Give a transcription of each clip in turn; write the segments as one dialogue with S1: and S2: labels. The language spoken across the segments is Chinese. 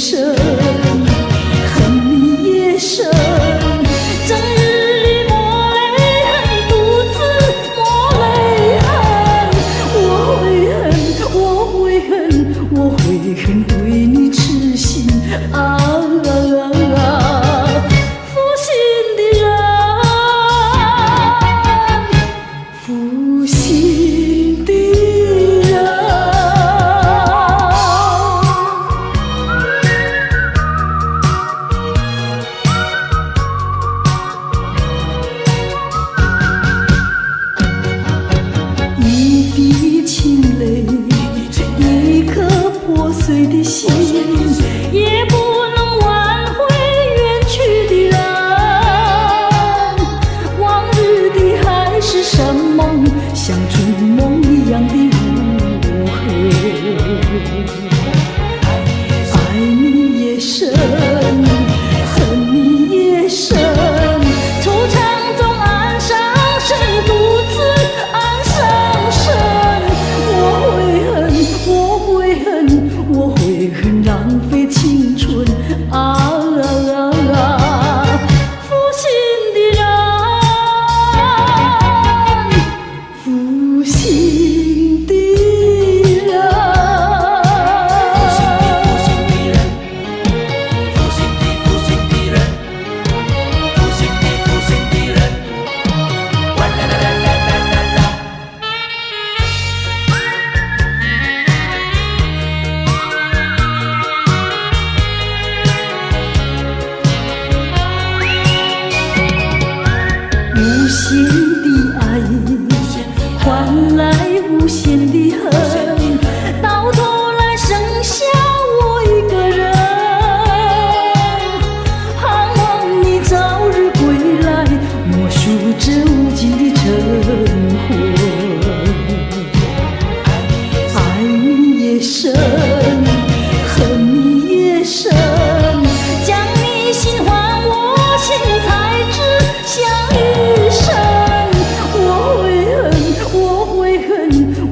S1: 深，恨你也深。整日里抹泪痕，独自抹泪痕。我悔恨，我悔恨，我悔恨对你痴心啊！负心的人，负心的人。一滴清泪，一颗破碎的心，也不能挽回远去的人。往日的海誓山盟，像春梦一样的无痕。爱你也深，恨你也深，惆怅中暗伤神，独自暗伤神。我悔恨，我悔恨，我悔恨浪费青春啊！负心的人，负心的人。无限的爱换来无限的恨，到头来剩下我一个人。盼望你早日归来，默数这无尽的晨昏。爱你也深，恨你也深，将你心还我心，才知相遇深。我悔恨，我悔恨，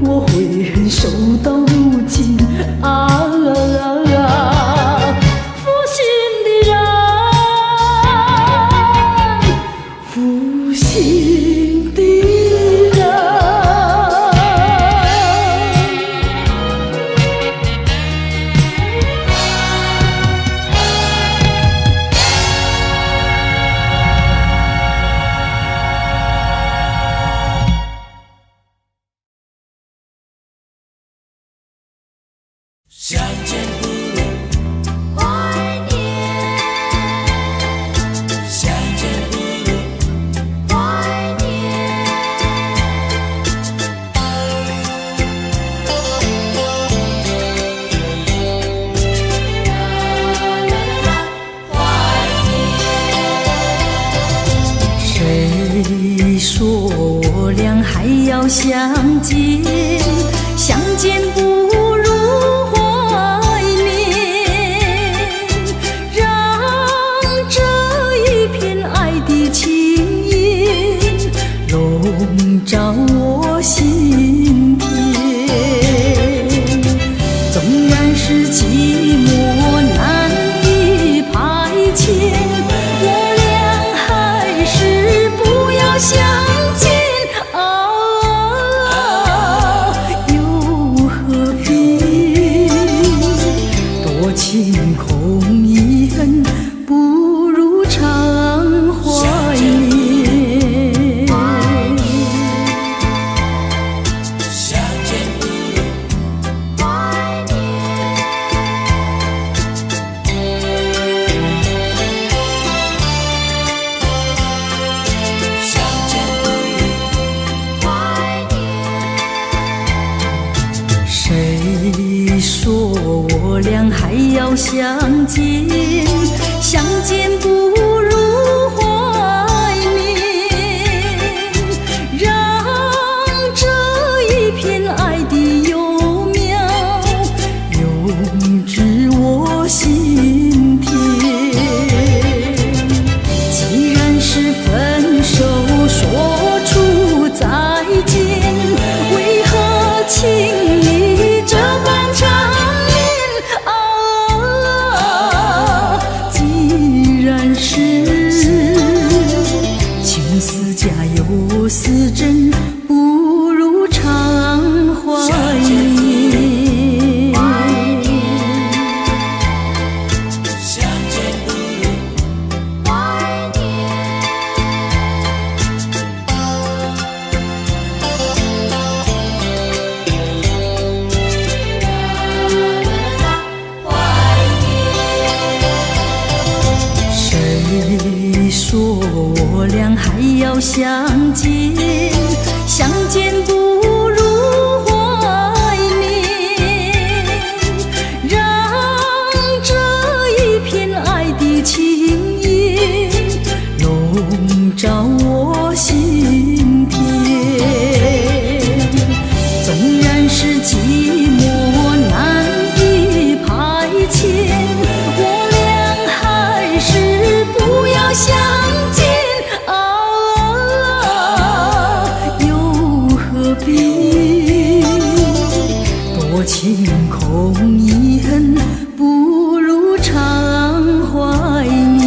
S1: 我悔恨守到如今啊！负心的人，负心的人。
S2: 相见不如怀念，相见不如怀念。
S1: 谁说我俩还要相见？相见不如怀念，让这一片爱的情意笼罩我心田。纵然是寂寞难以排遣，我俩还是不要相见啊！又何必多情空遗恨，不如常怀念。
S2: 相见不如
S1: 怀念。
S2: 相见不如
S1: 怀念。谁说我俩还要相见？相见不如怀念，让这一片爱的幼苗永植我心田。既然是分手，说出再见，为何情意这般缠绵啊？要相见，相见不如怀念，让这一片爱的情叶笼罩我心田。纵然是寂寞难以排遣，我俩还是不要相见啊，又何必多情空遗恨，不如常怀念。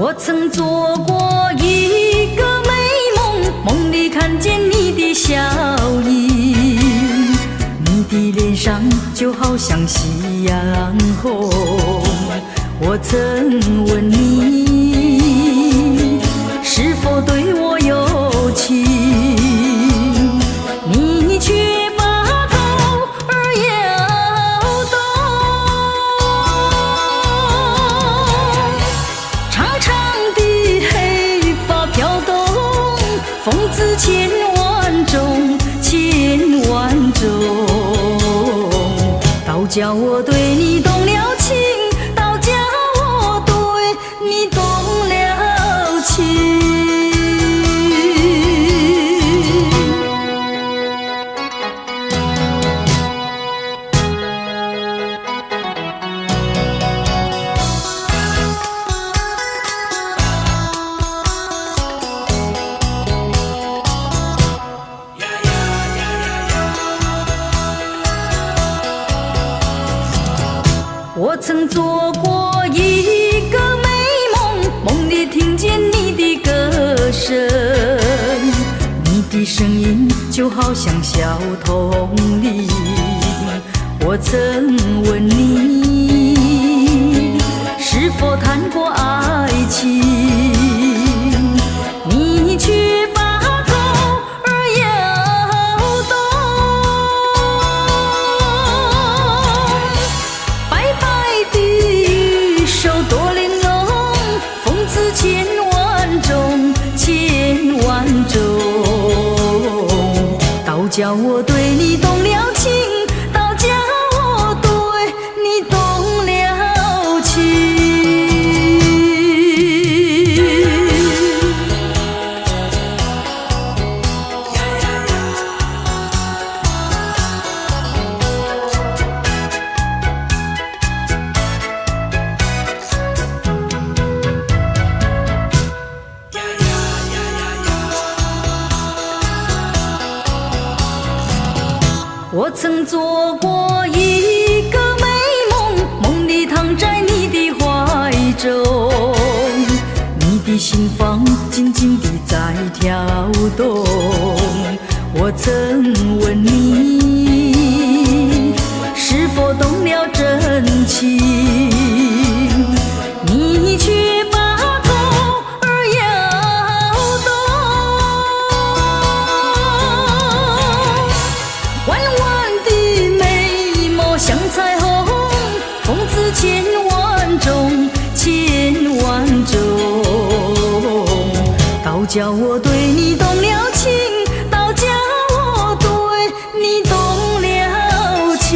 S1: 我曾做过一个美梦，梦里看见你的笑影，你的脸上就好像夕阳红。我曾问你是否对我有情，你却把头儿摇动。长长的黑发飘动，风姿千万种，千万种，倒叫我对你动了情，倒叫我对你动了情。我曾做过一个美梦，梦里听见你的歌声，你的声音就好像小童铃。我曾问你是否谈过爱情，你却把头儿摇动。白白的手多玲珑，风姿千万种，千万种，倒叫我对你动了情，倒叫我对你动了情。我曾做过一个美梦，梦里躺在你的怀中，你的心房紧紧地在跳动。我曾问你是否动了真情，你却把头儿摇动。弯弯的眉毛像彩虹，风姿千万种，千万种，倒叫我对你动了情，倒叫我对你动了情。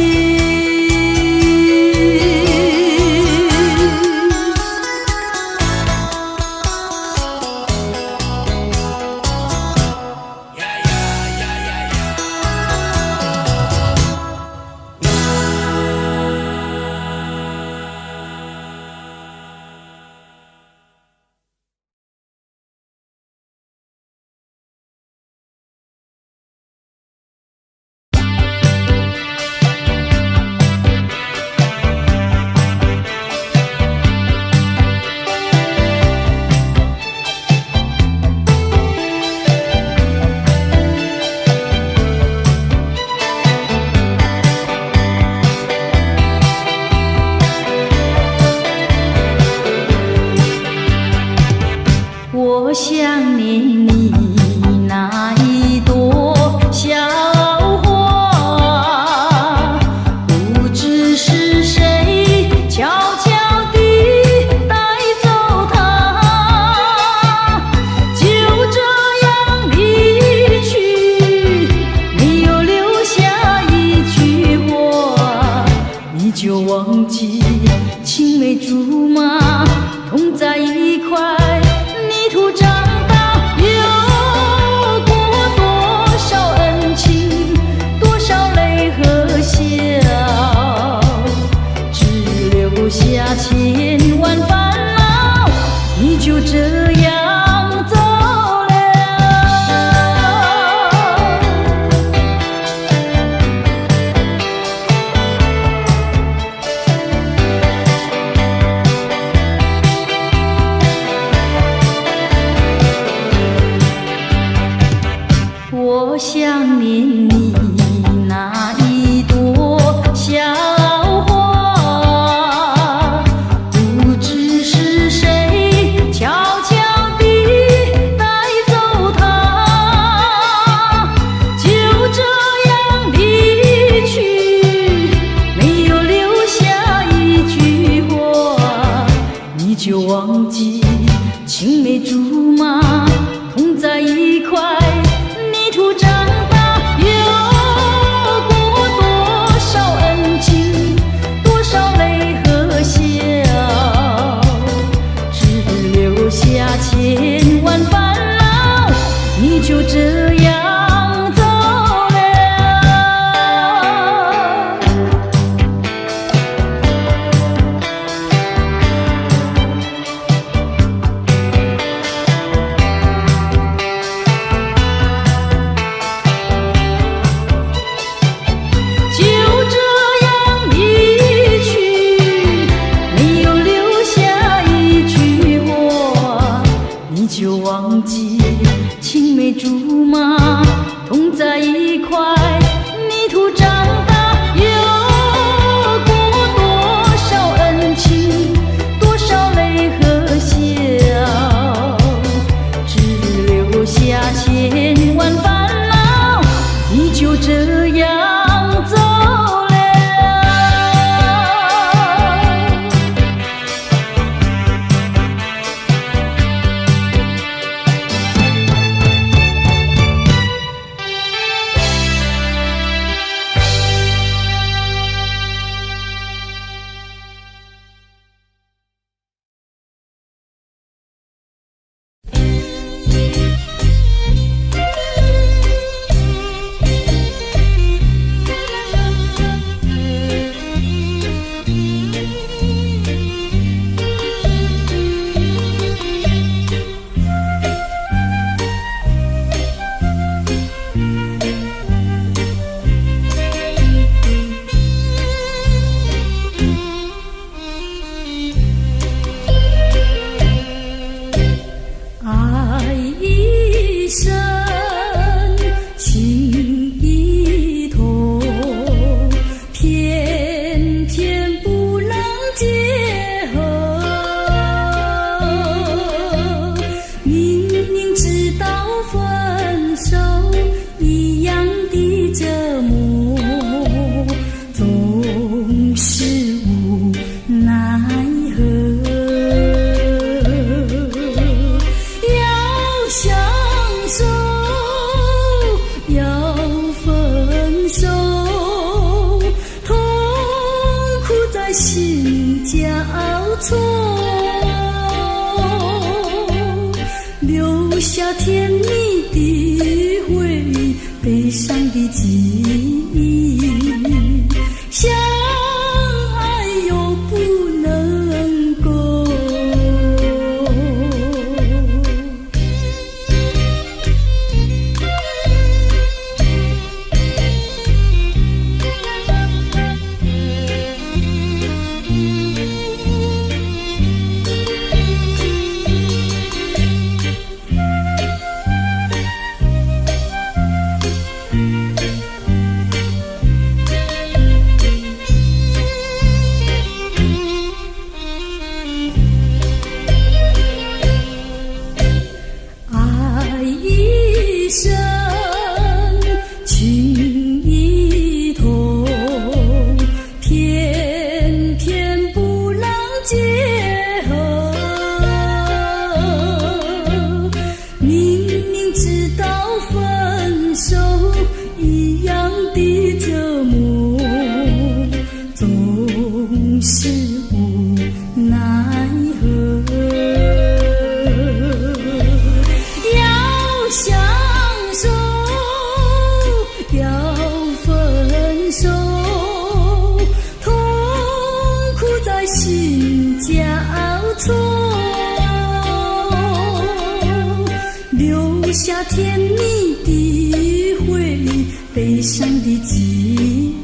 S1: 念你那一朵小花，不知是谁悄悄地带走它，就这样离去，没有留下一句话，你就忘记青梅竹马同在一块，泥土长大，有过多少恩情，多少泪和笑，只留下千万烦恼，你就这样走了。就这样离去，没有留下一句话，你就忘记青梅竹马同在一块，泥土长大，有过多少恩情，多少泪和笑，只留下千万烦恼，你就这样走了。爱一生，情一痛，偏偏不能结合。明明知道分手一样的折磨，总是无奈何。相守，要分手，痛苦在心交错，留下甜蜜的回忆，悲伤的记忆，相爱又不能够。爱一生，情一痛，偏偏不能结合。明明知道分手一样的折磨，总是无奈何。相守，要分手，痛苦在心交错，留下甜蜜的回忆，悲伤的记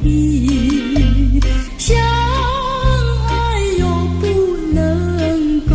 S1: 忆，相爱又不能够。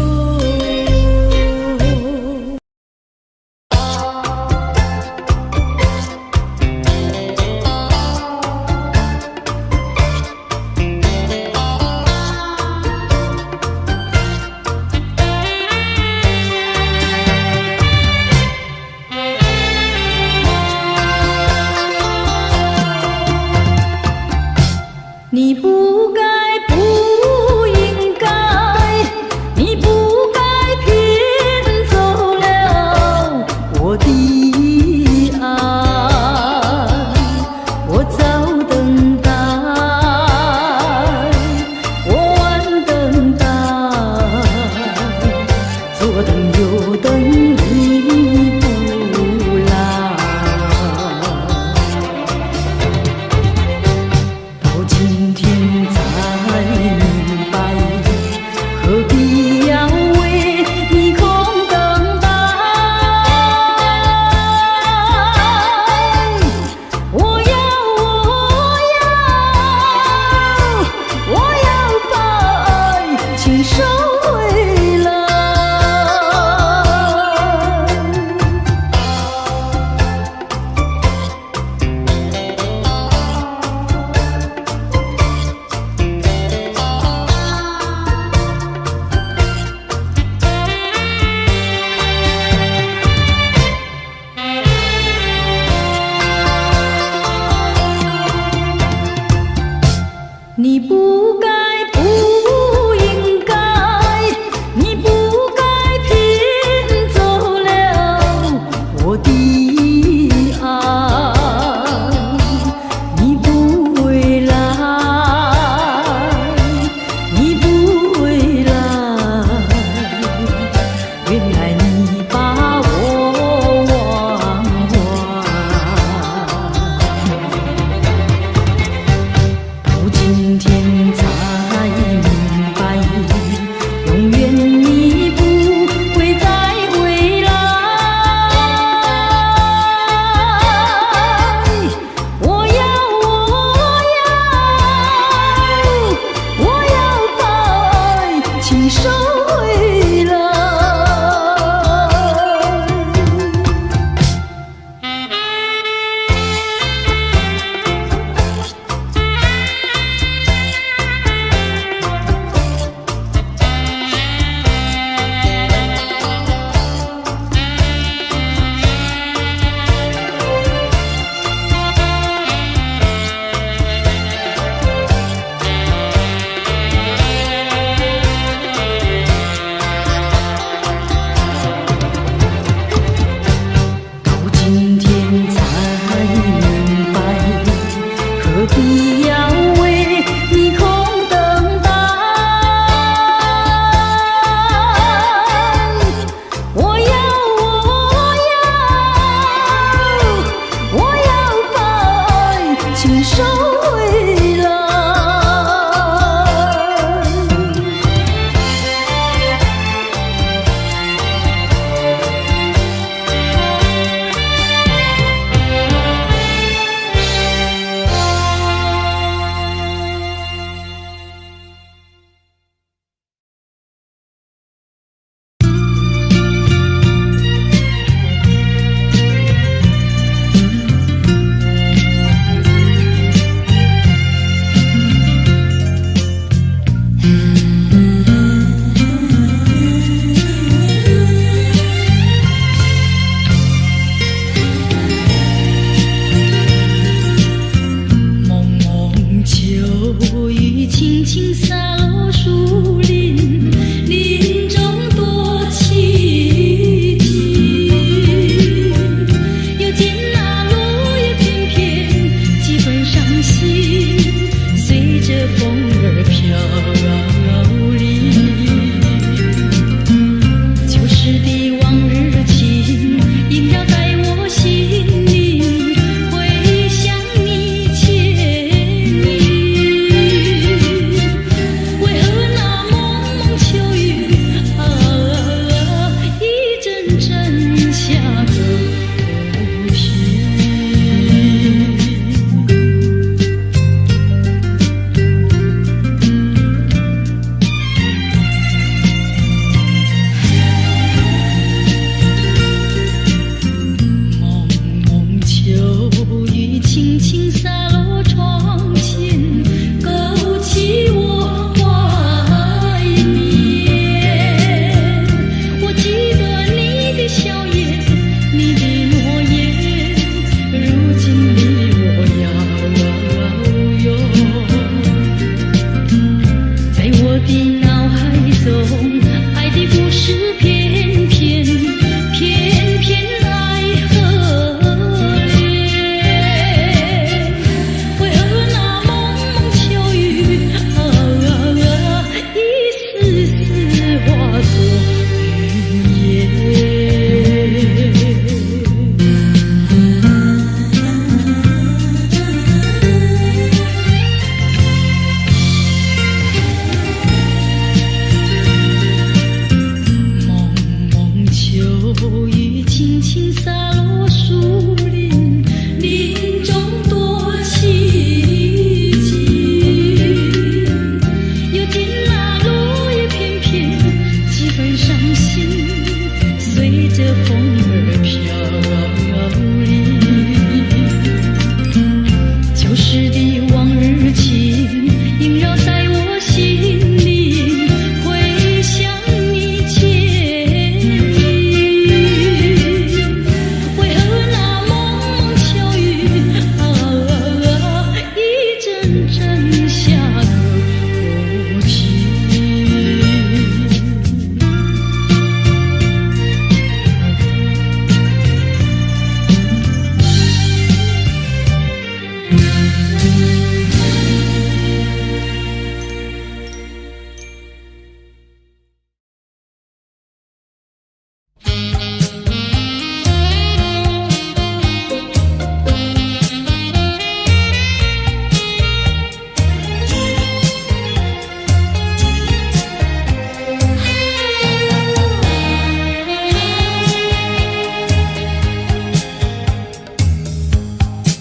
S1: 何必要为你空等待？我要把爱情收回来。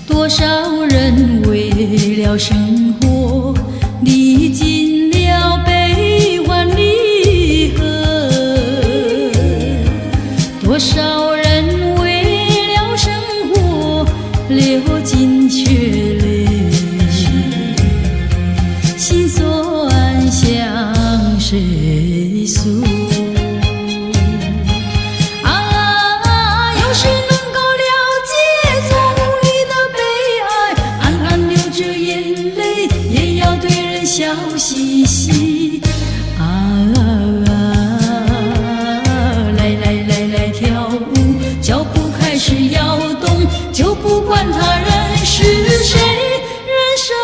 S2: 多少人为了生活历尽了悲欢离合，多少人为了生活流尽血泪，心酸向谁诉？笑嘻嘻来跳舞，脚步开始摇动，就不管他人是谁，人生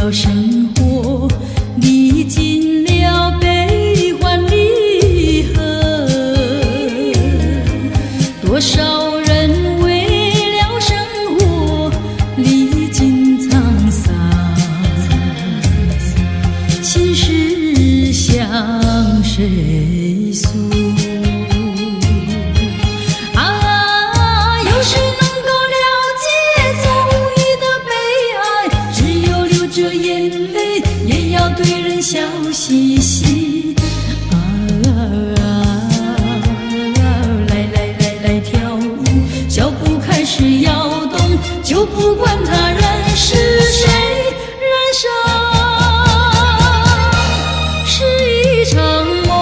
S2: 了生活，历尽了悲欢离合。多少人为了生活历尽沧桑，心事向谁诉？有谁能够了解这无意的悲哀？只有流着眼泪，也要对人笑嘻嘻。来跳舞，脚步开始摇动，就不管他人是谁，人生是一场梦。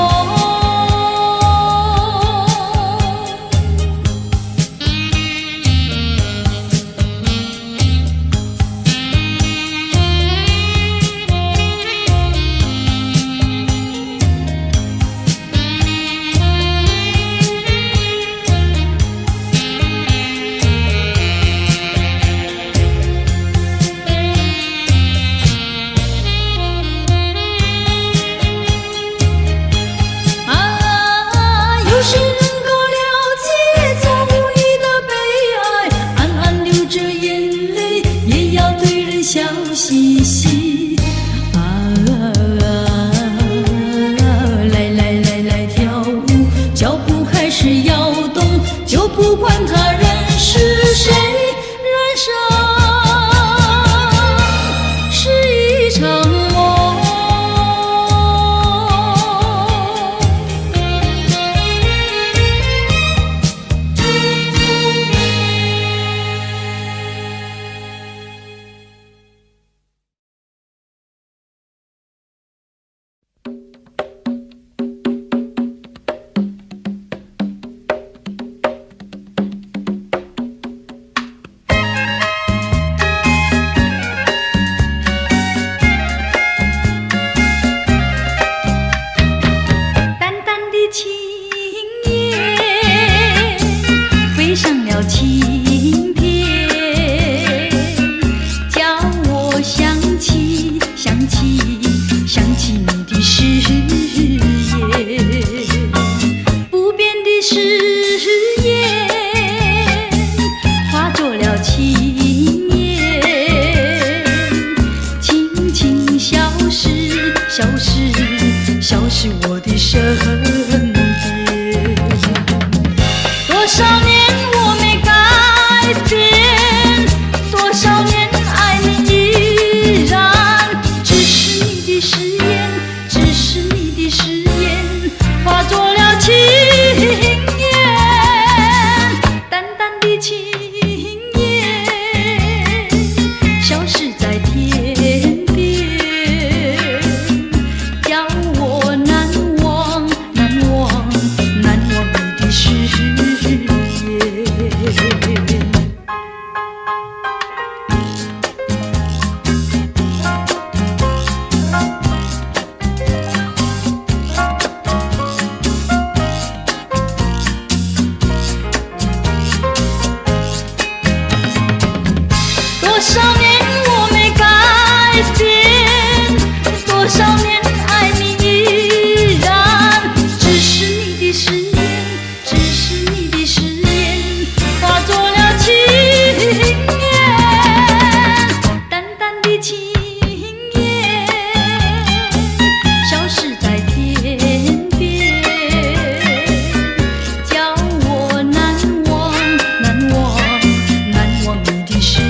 S2: 笑嘻嘻，来跳舞，脚步开始摇动，就不管他人是谁，人生是一场梦。晴天，叫我想起你的誓言，不变的誓言，化作了情言，轻轻消失我的身边。多少年我没改变，多少年爱你依然，只是你的誓言，化作了情言，淡淡的情言，消失在天边，叫我难忘你的誓言。多少年我没改变，多少年爱你依然，只是你的誓言，化作了情言，淡淡的情言，消失在天边，叫我难忘你的誓言。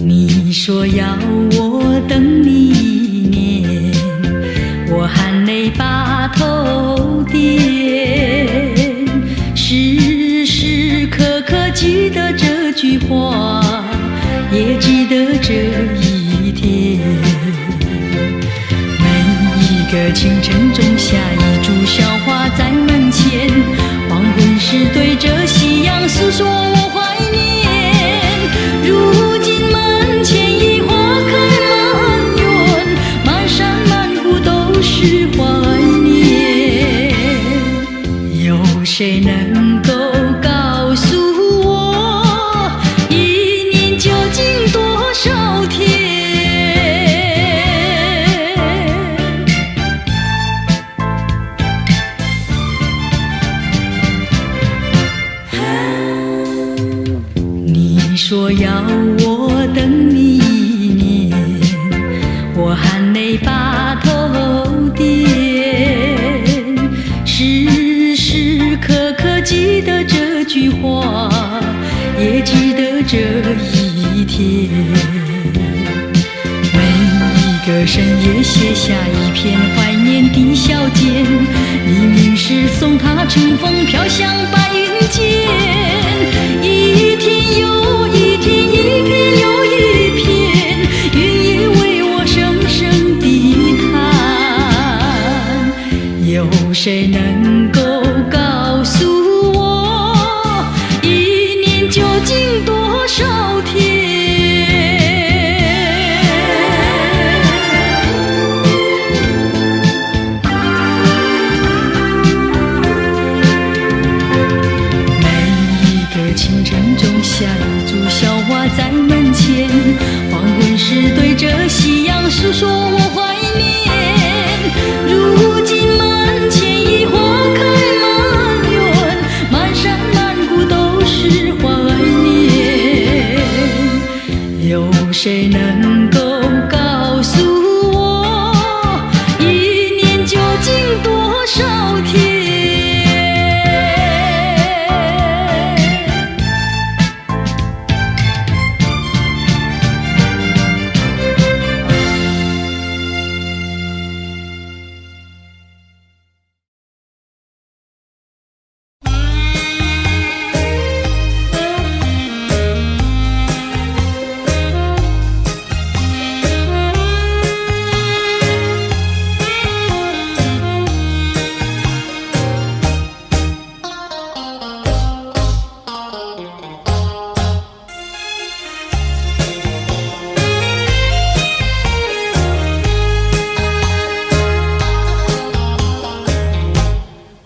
S2: 你说要我等你1年，我含泪把头点，是时时刻刻记得这句话，也记得这一天。每一个清晨种下一株小花在门前，黄昏时对着夕阳诉说我怀念。如今门前已花开满园，满山满谷都是怀念。有谁能够告诉我，一年究竟多少天？你说要我等你一年，我含泪把头点，时时刻刻记得这句话，也记得这一天。每一个深夜写下一篇怀念的小笺，黎明时送它乘风飘向白云间。一天又一天，一片又一片，云也为我声声地叹。有谁能够告诉我，一年究竟多少天？清晨种下一株小花在门前，黄昏时对着夕阳诉说我怀念。如今门前已花开满园，满山满谷都是怀念。有谁能够告诉我，一年究竟多少天？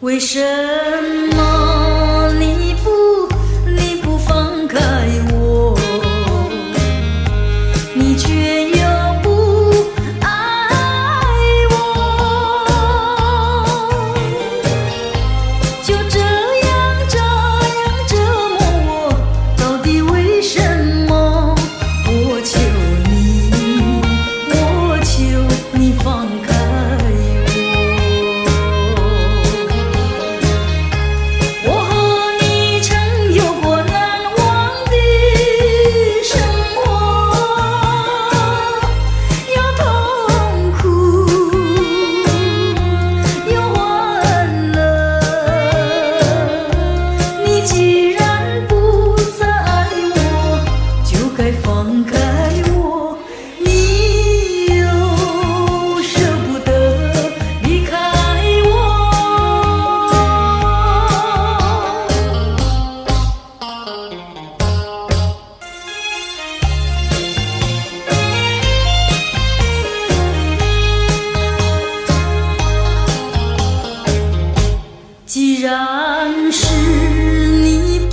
S2: 为什么你不放开我，你却又不爱我？就这样折磨我，到底为什么？我求你放开既然是你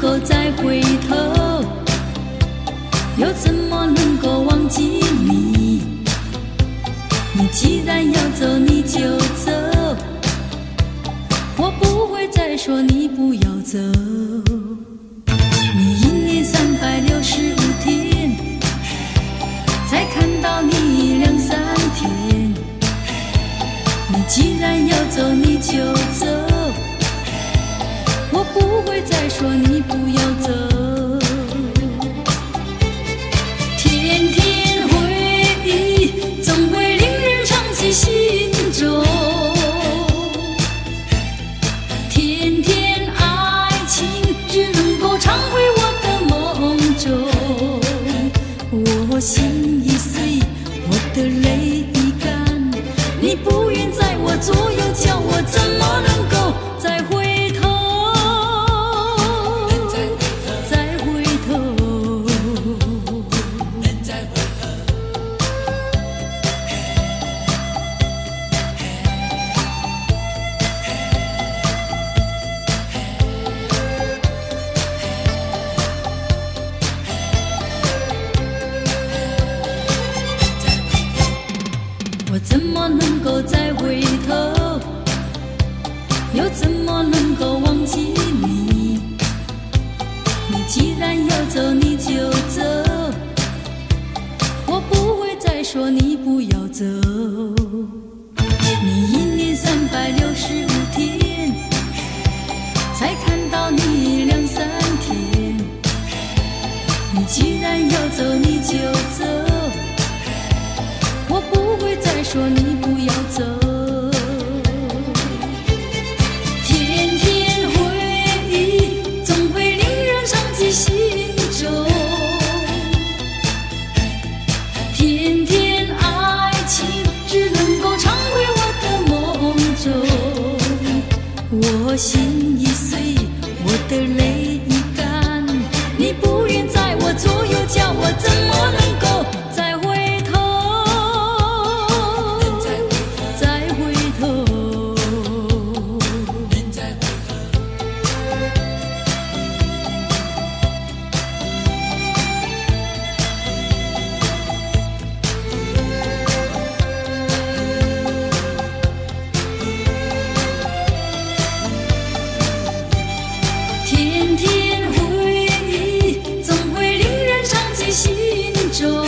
S2: 够再回头？又怎么能够忘记你？你既然要走，你就走，我不会再说你不要走。你一年365天，才看到你2、3天。你既然要走，你就走，我不会再说你不要走。天天回忆总会令人长记心中，天天爱情只能够常回我的梦中。我心已碎，我的泪已干，你不愿在我左右，叫我怎么能够再回头？再回头，我怎么能够再回头？又怎么能够忘记你？你既然要走，你就走，我不会再说你不要走。你一年365天，才看到你2、3天。你既然要走，你就走，我不会再说你不要走。天天回忆总会令人长记心中，天天爱情只能够常回我的梦中。我心已碎，我的泪已干，你不愿在我左右，叫我怎么能够再回头？再回头，天天回忆总会令人长记心中，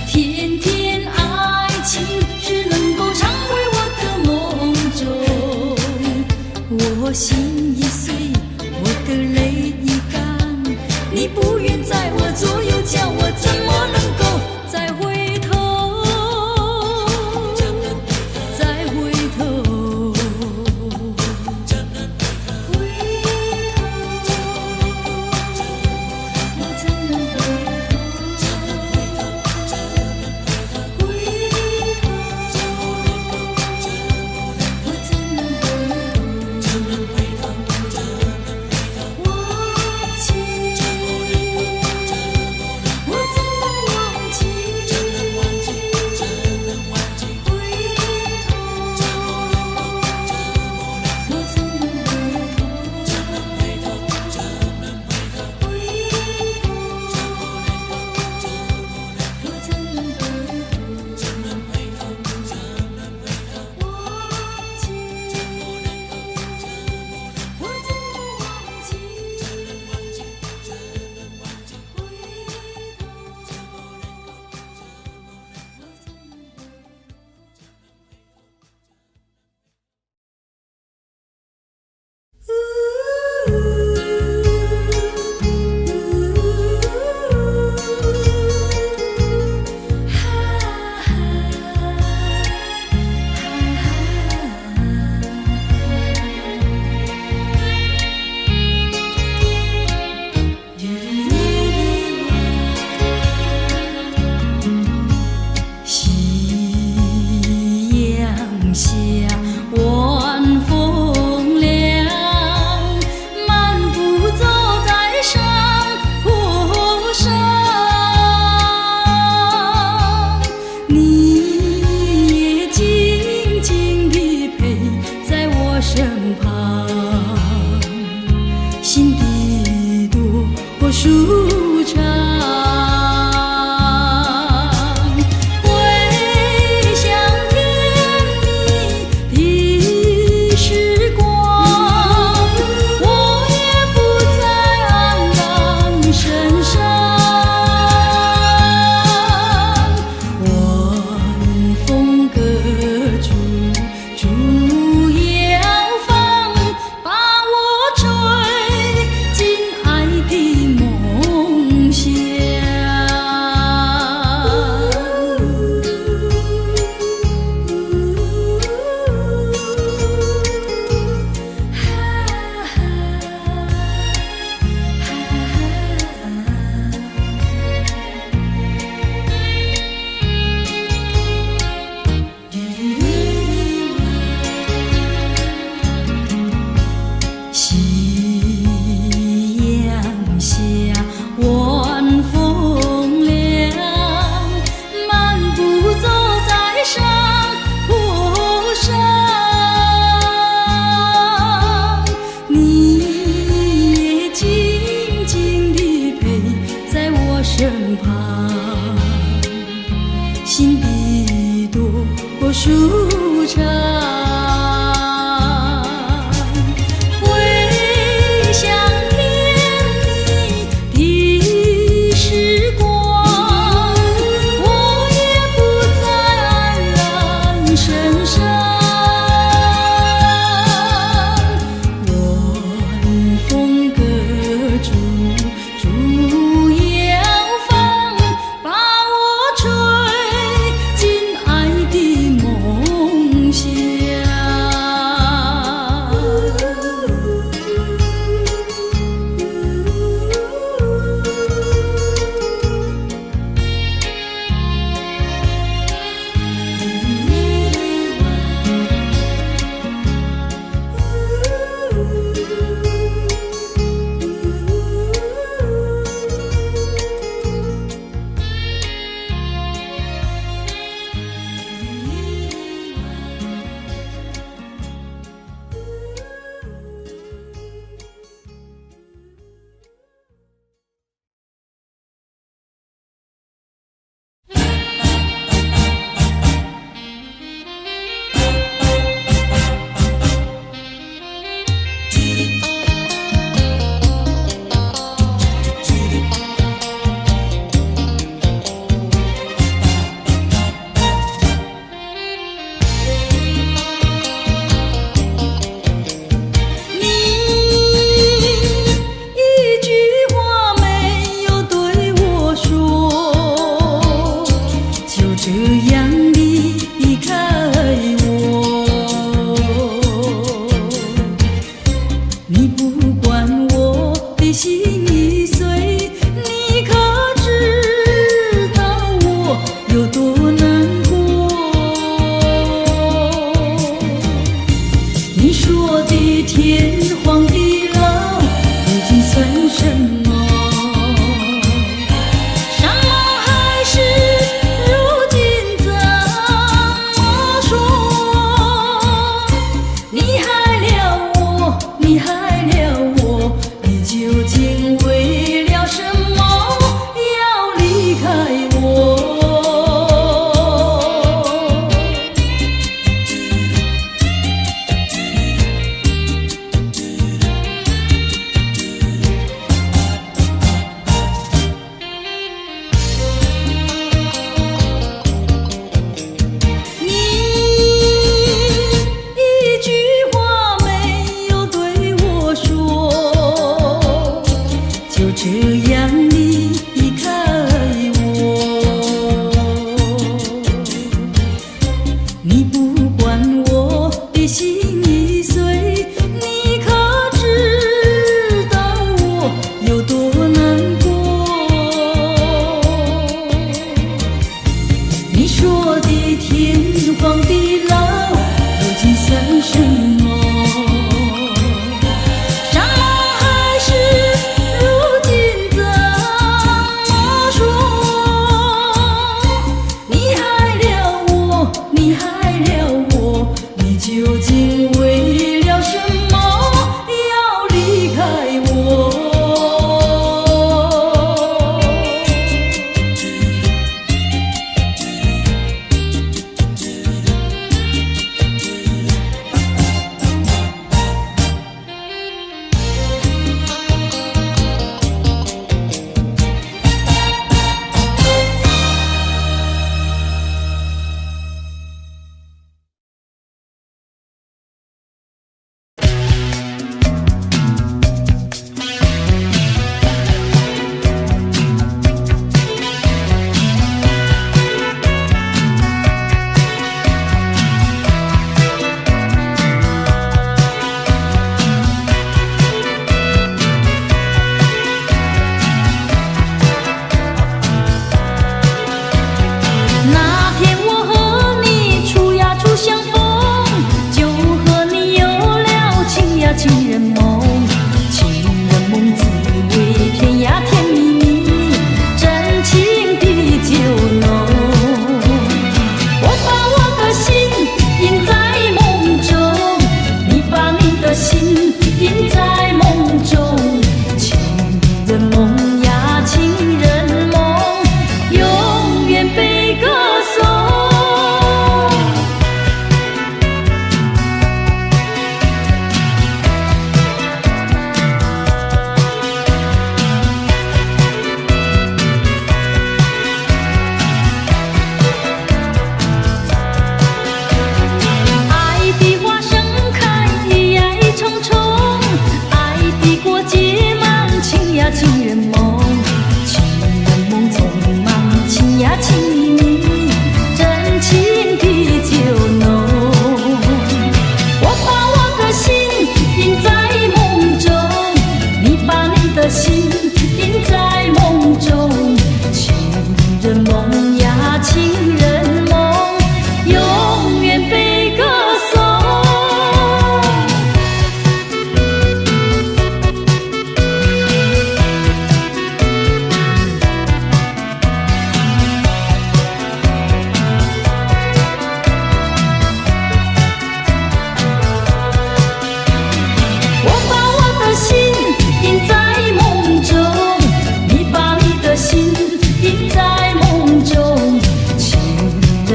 S2: 天天爱情只能够常回我的梦中。我心已碎，我的泪已干，你不愿在我左右，叫我怎么能够再回头？再回头，回头，我怎能回头？回头，我怎能回头？忘记，我怎舒畅。回想甜蜜的时光，我也不再黯然神伤。晚风隔竹，竹摇芳，把我吹进爱的梦乡。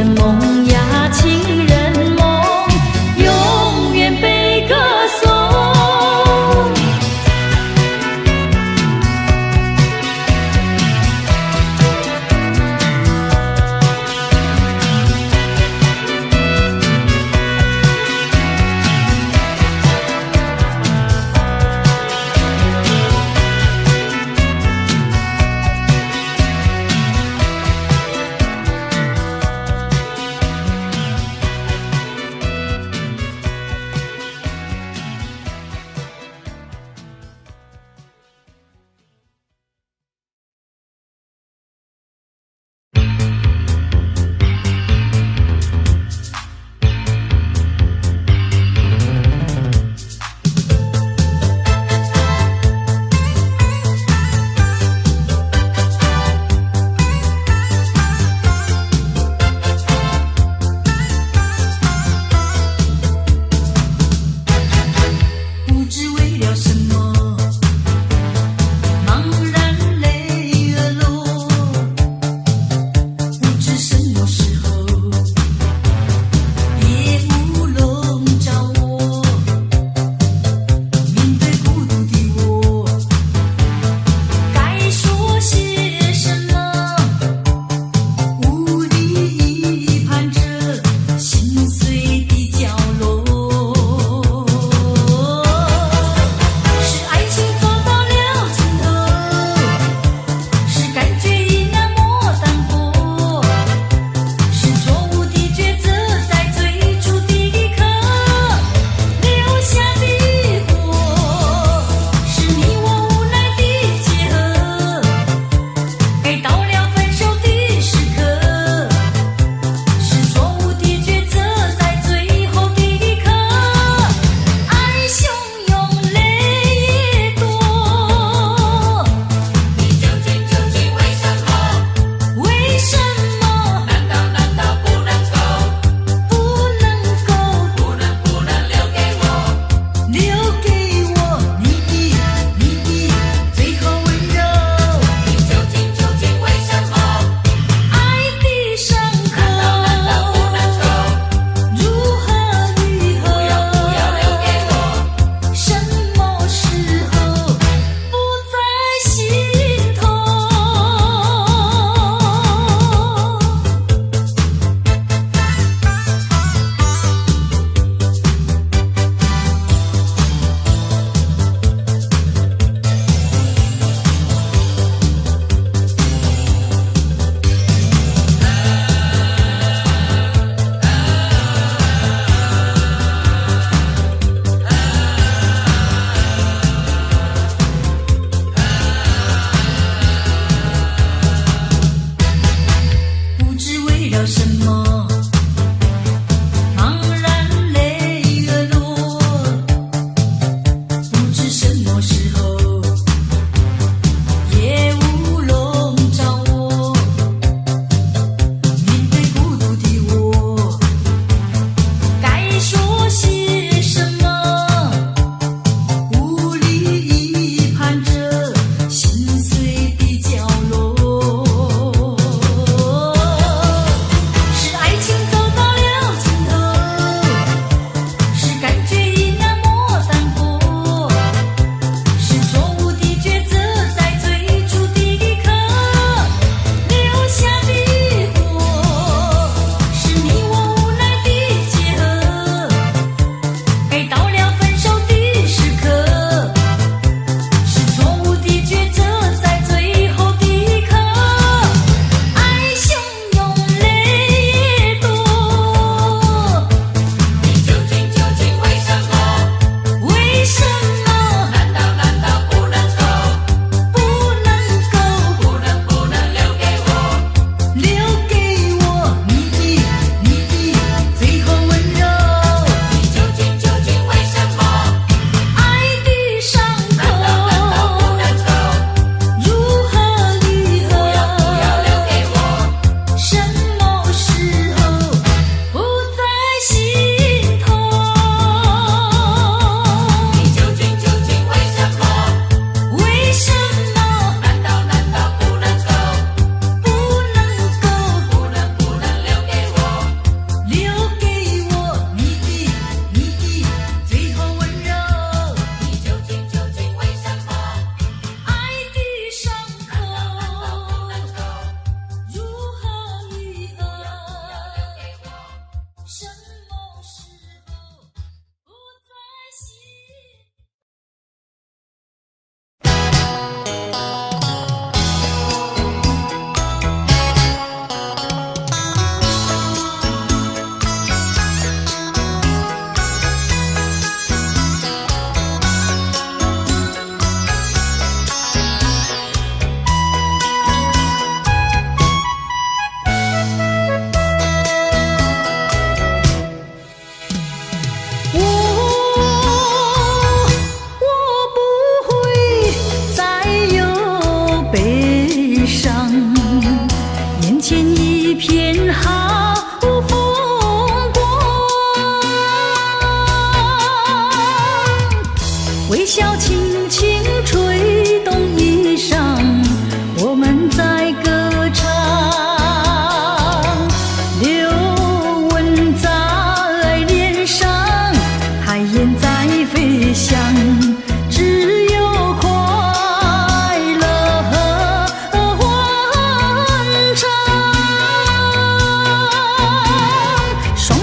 S1: 人梦呀，情人梦，永远被歌颂。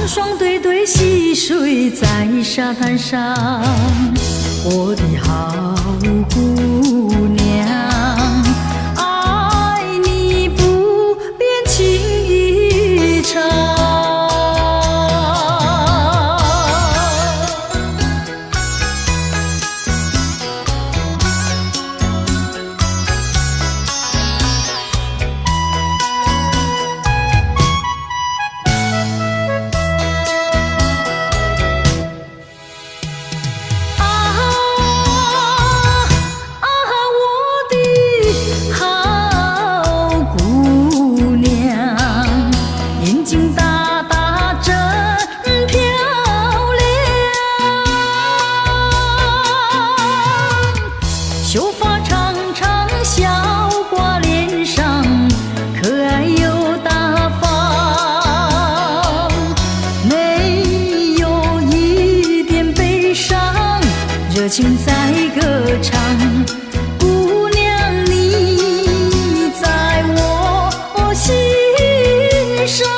S2: 双对对戏水在沙滩上，我的好姑娘，爱你不变情意长。情在歌唱，姑娘你在我心上，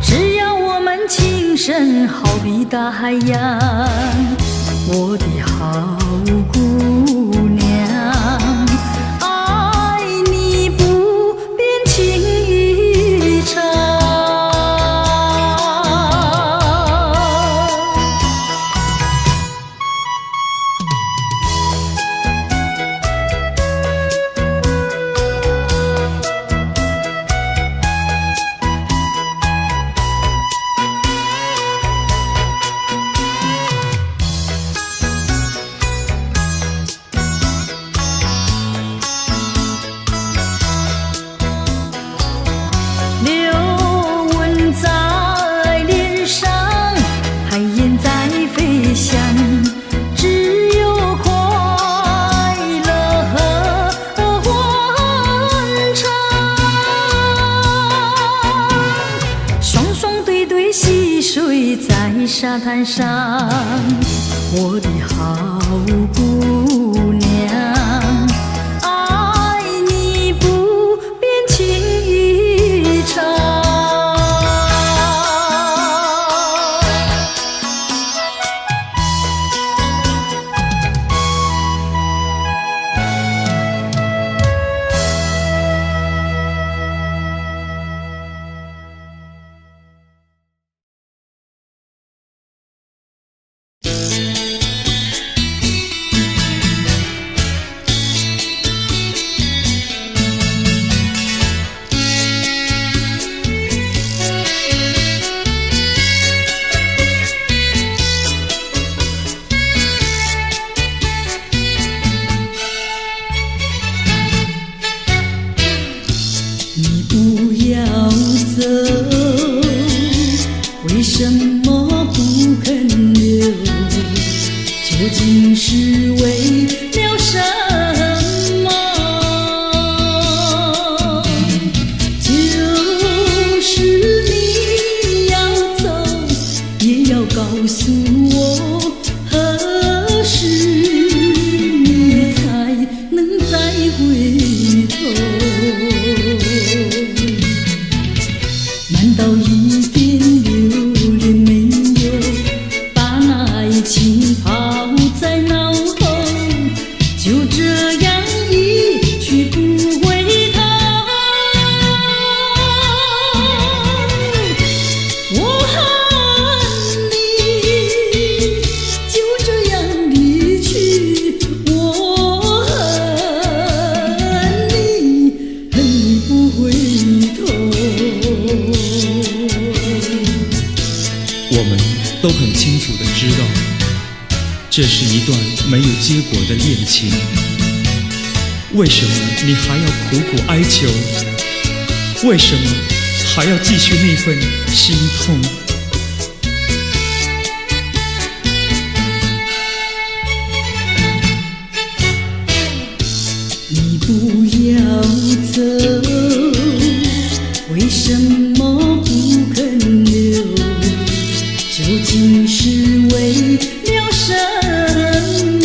S2: 只要我们情深好比大海洋，我的好姑娘，爱你不变情意长。睡在沙滩上，我的好姑娘，爱你不变情意长。为什么不肯留？究竟是为了什么？就是你要走，也要告诉我，何时你才能再回头？难道一点留恋没有，把那爱情抛在脑后，就这样一去不回头？我恨你，就这样离去，我恨你，恨你不回头。
S3: 我们都很清楚地知道，这是一段没有结果的恋情。为什么你还要苦苦哀求？为什么还要继续那份心痛？
S2: 你不要走，为什么不肯留？究竟是为了什么？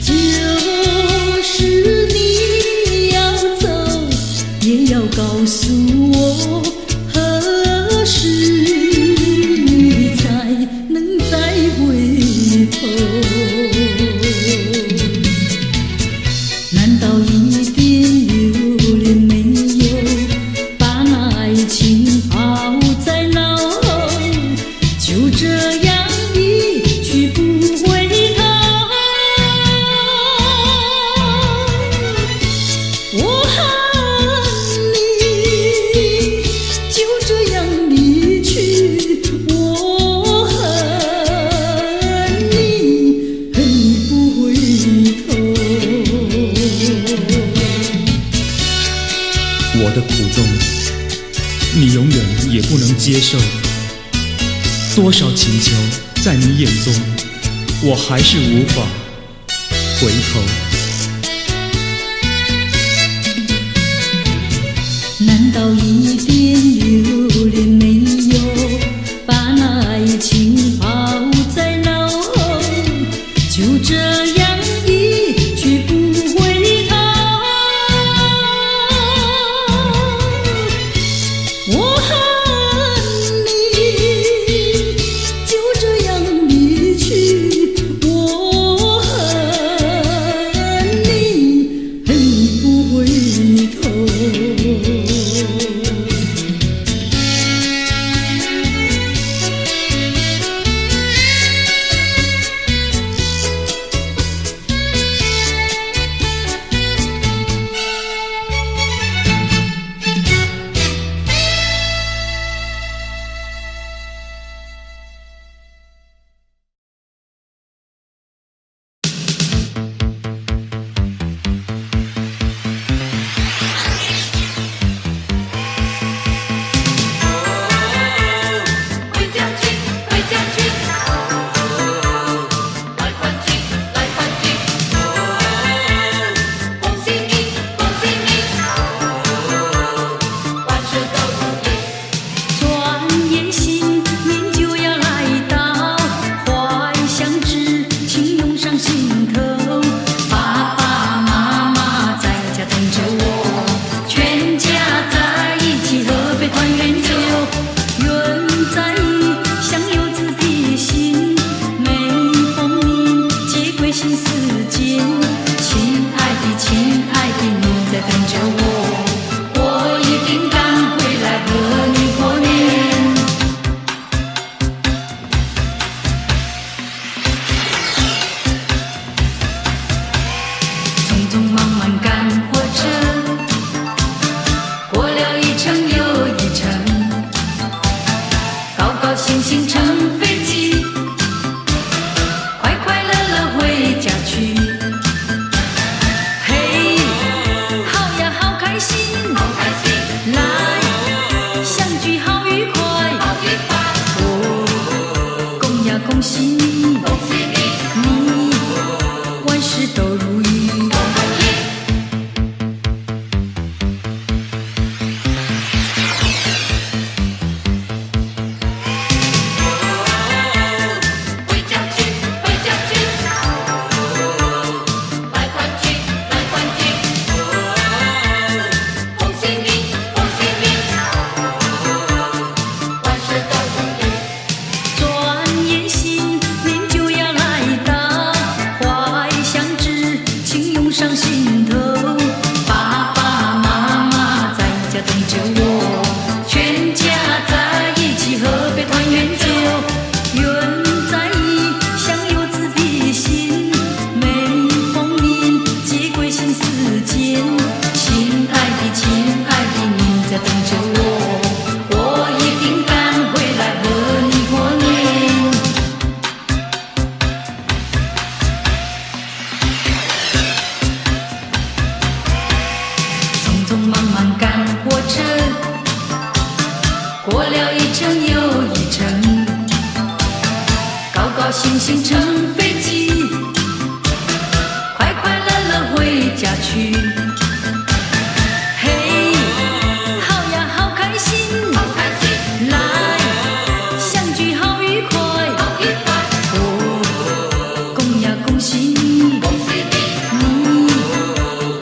S2: 就是你要走，
S3: 我的苦衷，你永远也不能接受。多少请求在你眼中，我还是无法回头。
S2: 难道一点留恋没有，把那爱情抛在脑后，就这样一去不回头。我恨你，就这样离去，我恨你，恨你不回头。
S1: 星星乘飞机，快快乐乐回家去。嘿，好呀，好开心，好开心，来相聚好愉快，好愉快。哦，恭呀恭喜你，恭喜你，你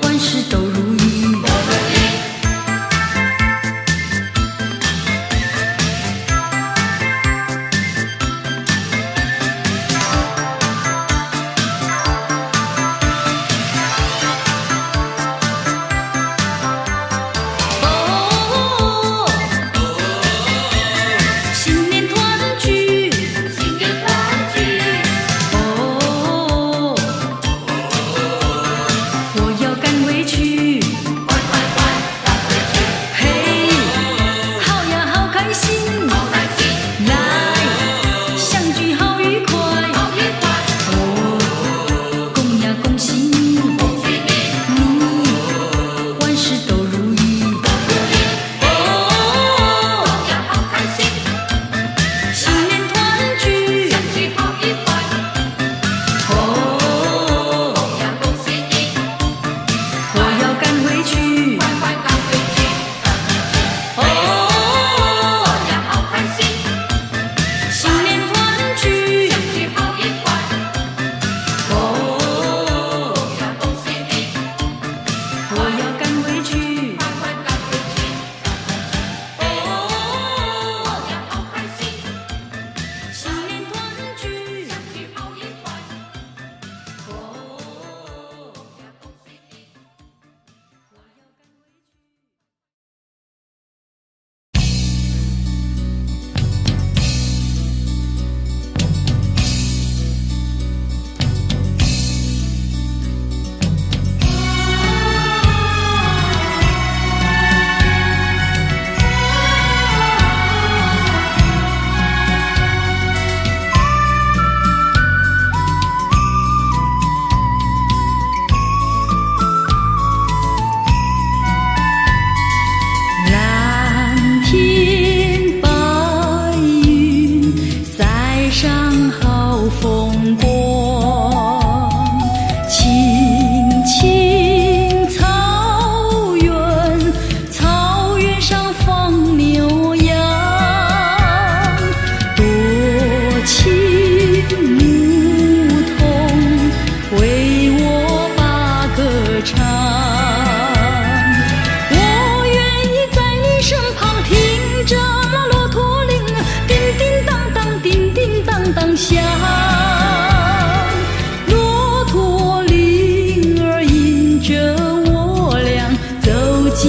S1: 万事都如意，都如意。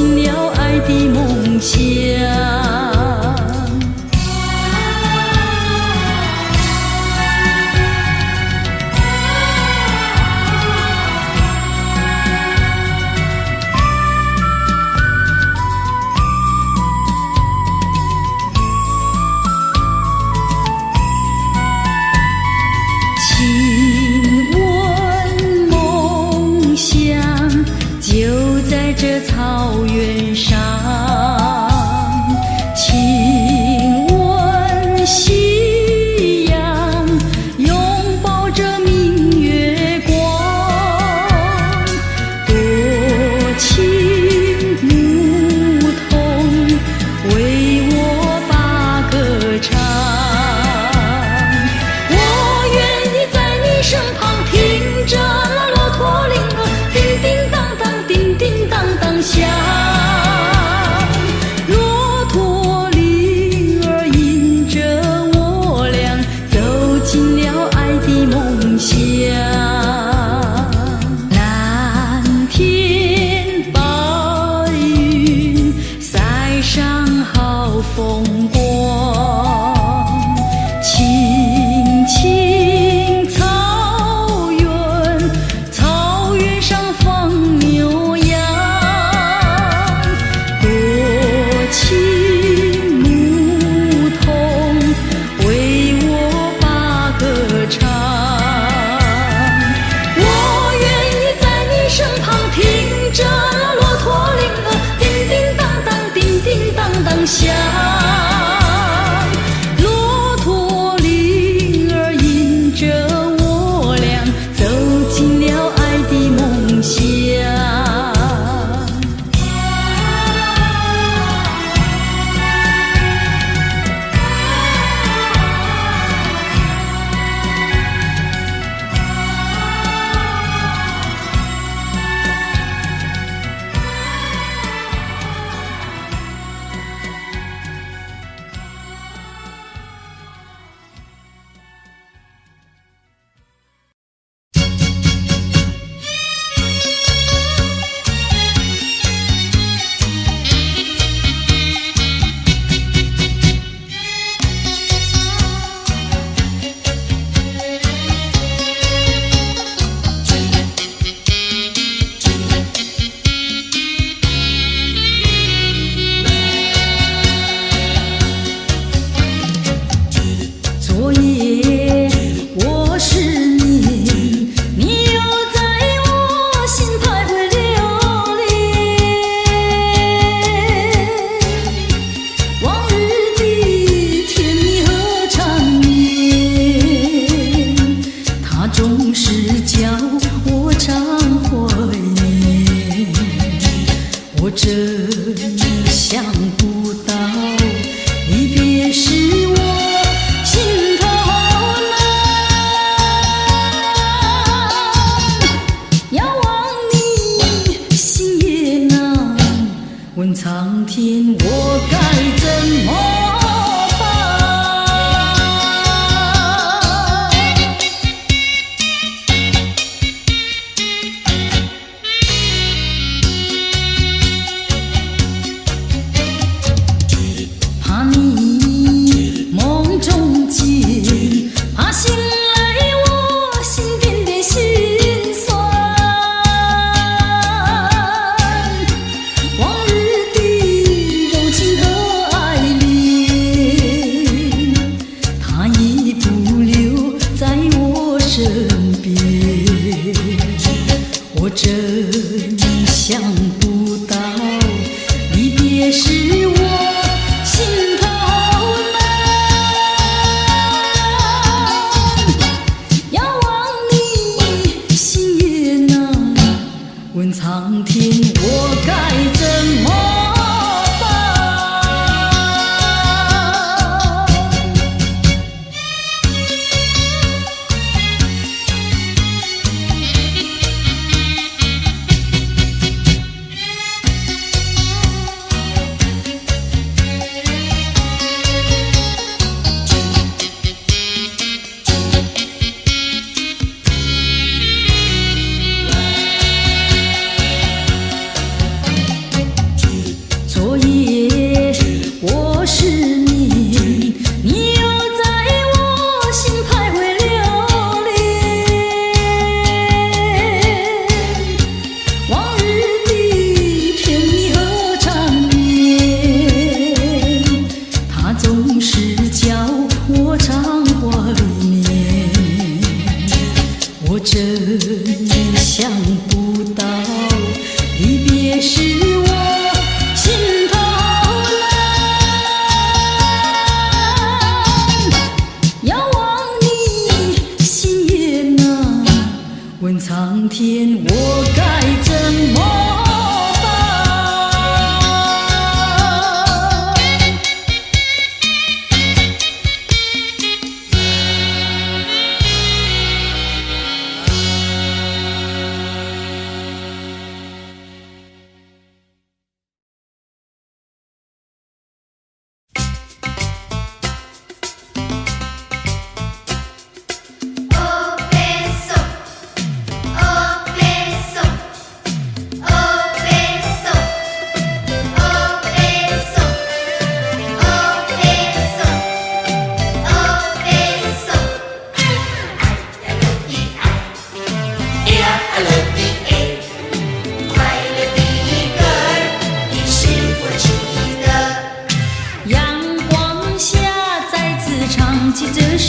S2: 进了爱的梦乡。就在这草原上，亲吻夕阳，拥抱着明月光，多情牧童为我把歌唱。我愿意在你身旁，听着那骆驼铃儿叮叮当当，叮叮当当响。骆驼铃儿引着我俩走进了爱的梦乡。蓝天白云塞上好风光，青青草原，草原上放牛羊，多情牧童为我把歌唱。我愿意在你身旁，听着那骆驼铃儿叮叮当当，叮叮当当响。骆驼铃儿引着我俩走进了爱的梦乡。昨夜我是你，你又在我心徘徊流连。往日的甜蜜和缠绵，它总是叫我常怀念。我真想不到离别时我心头难，遥望你心也难，问苍天我该怎么办？怕你梦中见，怕醒来我心点点心酸。往日的柔情和爱恋，它已不留在我身边。我真想不到离别时我心头难，遥望你心也难，问苍天我该怎么办？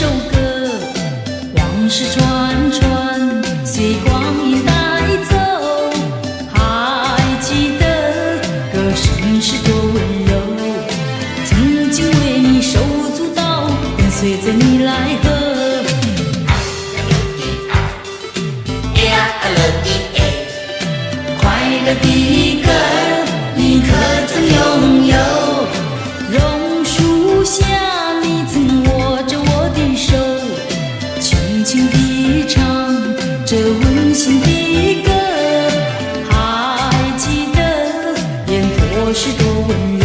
S2: 首歌，往事传传，随光阴带走。还记得歌声是多温柔，曾经为你手舞足蹈，跟随着你来和。快乐的歌儿，你可曾拥有？榕树下，你曾握着我的手，轻轻地唱这温馨的歌。还记得烟波是多温柔，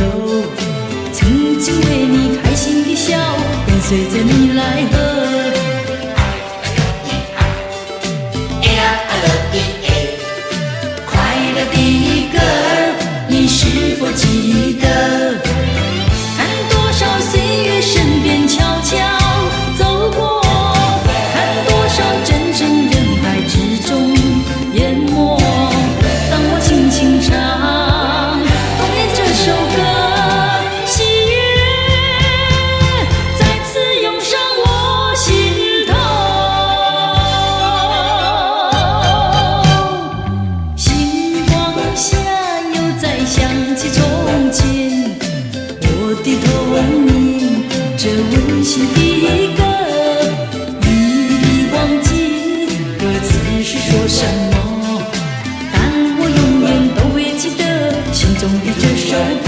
S2: 曾经为你开心地笑，跟随着你来和。的歌儿，你是否记得？看多少岁月身边悄悄走过，看多少真正人海之中淹没。当我轻轻唱童年这首歌，喜悦再次涌上我心头。想起从前，我的童年，这温馨的歌，已忘记歌词是说什么，但我永远都会记得心中的这首歌。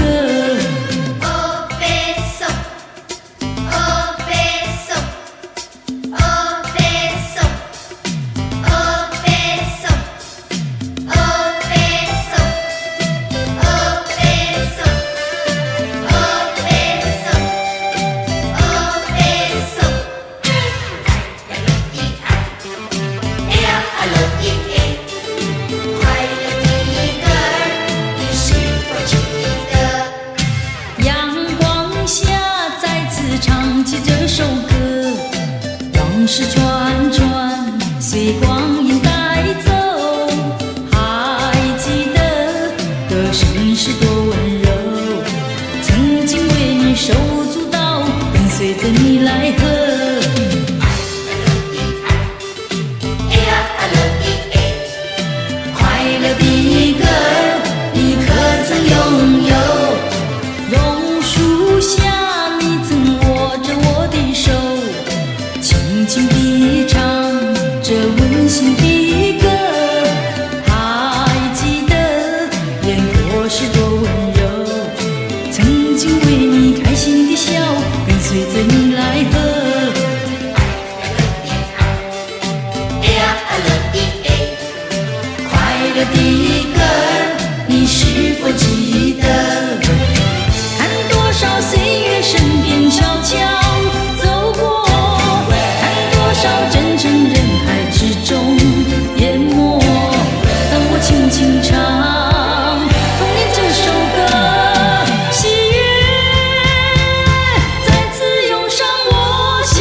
S2: 唱起这首歌，往事传传，随光阴带走。还记得歌声是多温柔，曾经为你手舞足蹈，跟随着你来和。快乐的歌儿，你可曾拥有？榕树下，你曾握着我的手，轻轻地唱这温馨的歌。还记得烟波是多温柔，曾经为你开心地笑，跟随着你来和。快乐的歌儿，你是否记得？看多少岁月身边悄悄走过，看多少真正人海之中淹没。当我轻轻唱童年这首歌，喜悦再次涌上我心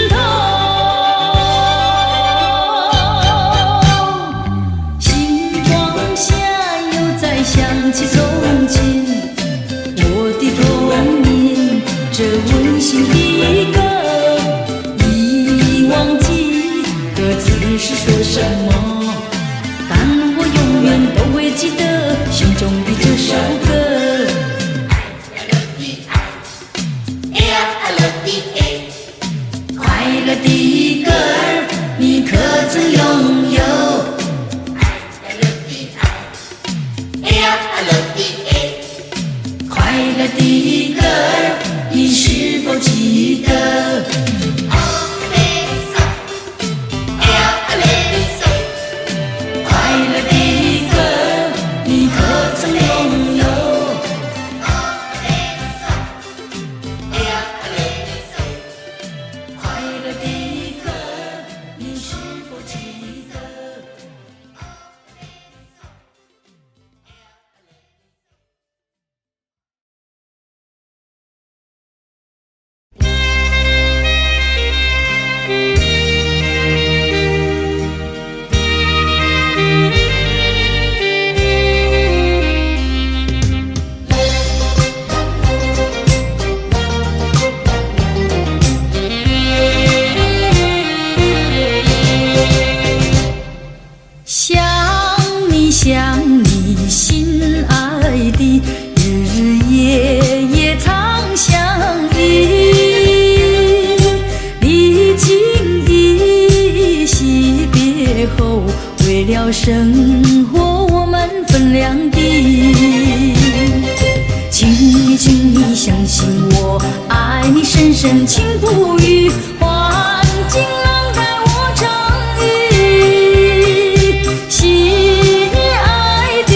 S2: 头。星光下，又再想起从前，我的童年，这温馨的歌，已忘记歌词是说什么，但我永远都会记得心中的这首歌。快乐的歌儿，你可曾拥有？快乐的歌儿，你是否记得？生活我们分两地。请你相信我，爱你深深情不渝，环境让带我唱与。心爱的，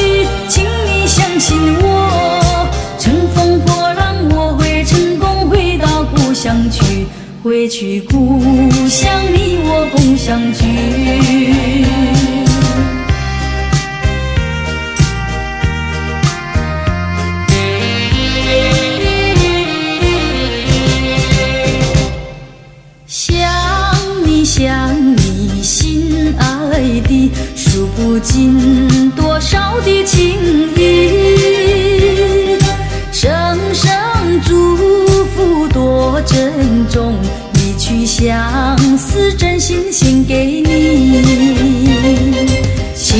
S2: 请你相信我，乘风破浪我会成功回到故乡去，回去故乡你我共相聚。想你心爱的，数不尽多少的情谊，声声祝福多珍重，一曲相思真心献给你。请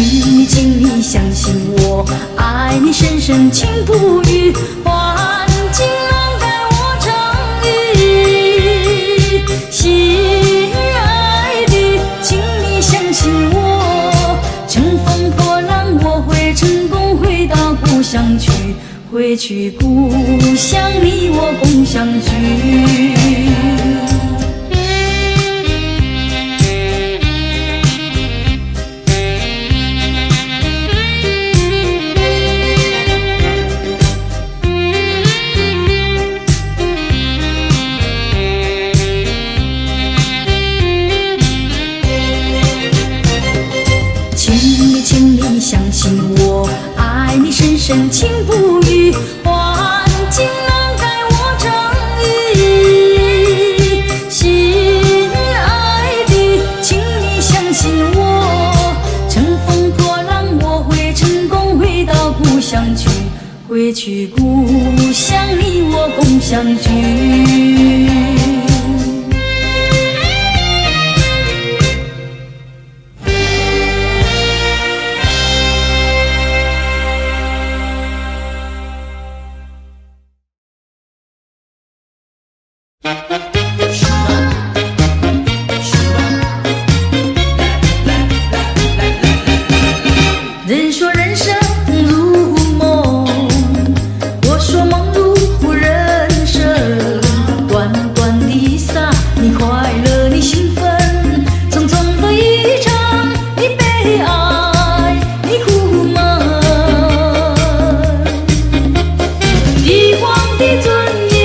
S2: 你相信我，爱你深深情不渝，环境让带我唱与。心爱的，请你相信我，乘风破浪我会成功回到故乡去，回去故乡你我共相聚。请你相信我，爱你深深情不渝，环境让带我唱与。心爱的，请你相信我，乘风破浪我会成功回到故乡去，回去故乡你我共相聚。人说人生如梦，我说梦如人生。短短的洒，你快乐你兴奋，匆匆的一场，你悲哀你苦闷。帝王的尊严，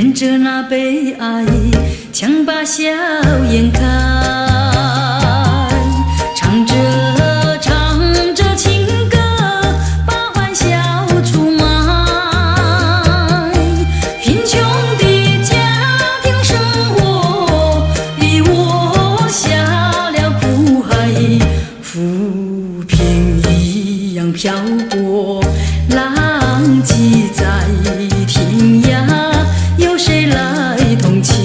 S2: 忍着那悲哀，强把笑颜开，唱着情歌，把欢笑出卖。贫穷的家庭生活逼我下了苦海，浮萍一样漂泊，浪迹在天涯，有谁来同情？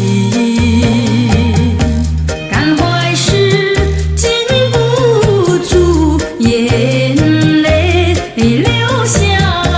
S2: 感怀时禁不住眼泪流下来。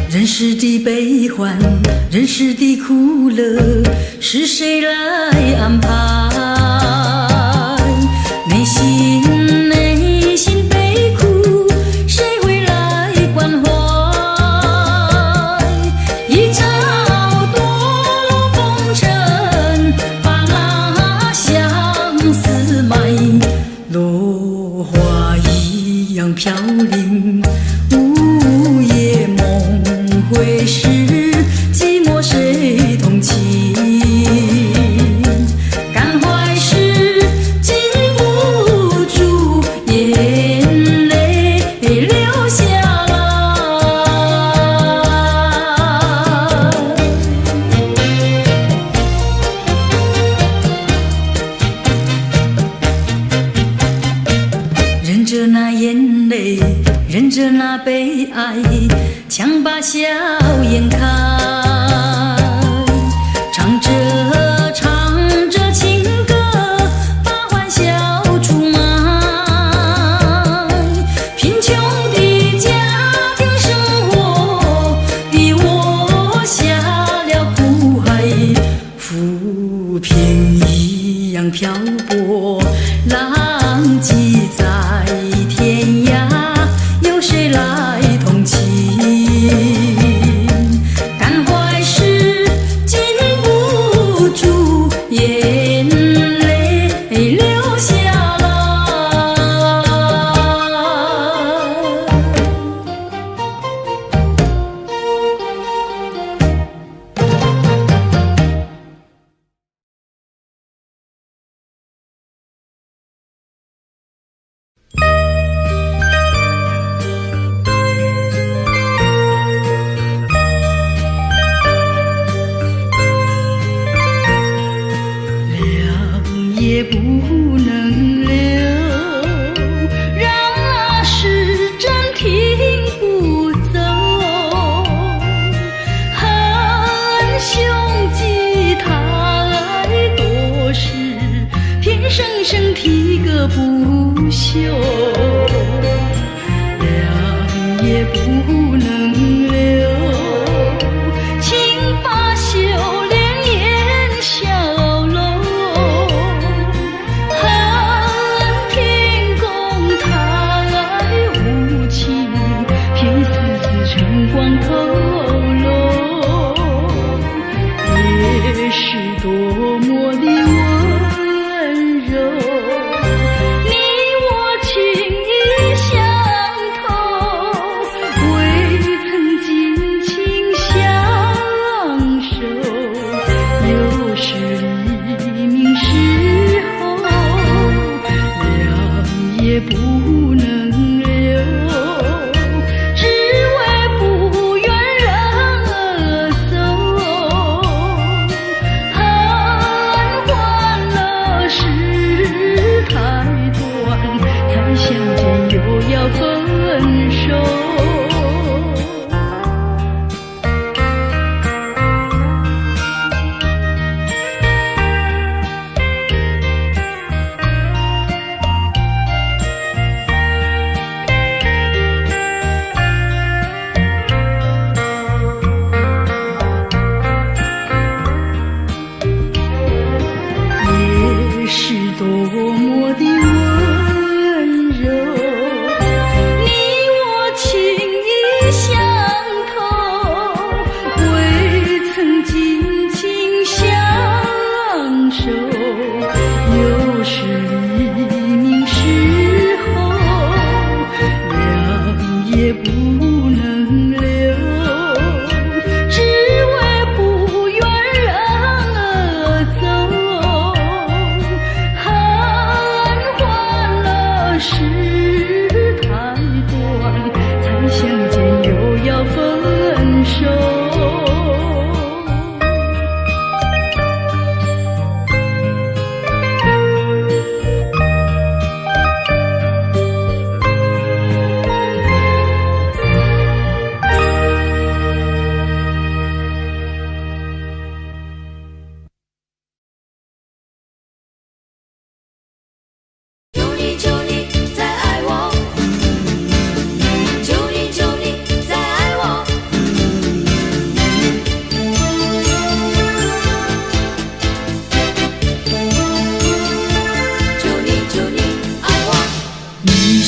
S2: 人世的悲欢，人世的苦乐，是谁来安排？内心悲苦，谁会来关怀？一朝堕落风尘，把那相思埋，落花一样飘零，午夜梦回时，寂寞谁同情？感怀时禁不住眼泪流下来。忍着那眼泪，忍着那悲哀，强把笑颜开，唱着情歌，把欢笑出卖。贫穷的家庭生活逼我下了苦海，浮萍一样漂泊，浪迹在天涯，有谁来同情？感怀时禁不住眼泪流下来。也不能留，让那时针停不走，恨凶吉他爱多时，偏生生提个不休，凉也不能留，情把修炼烟消漏。晨光透露，也是多么的温柔。你我情意相投，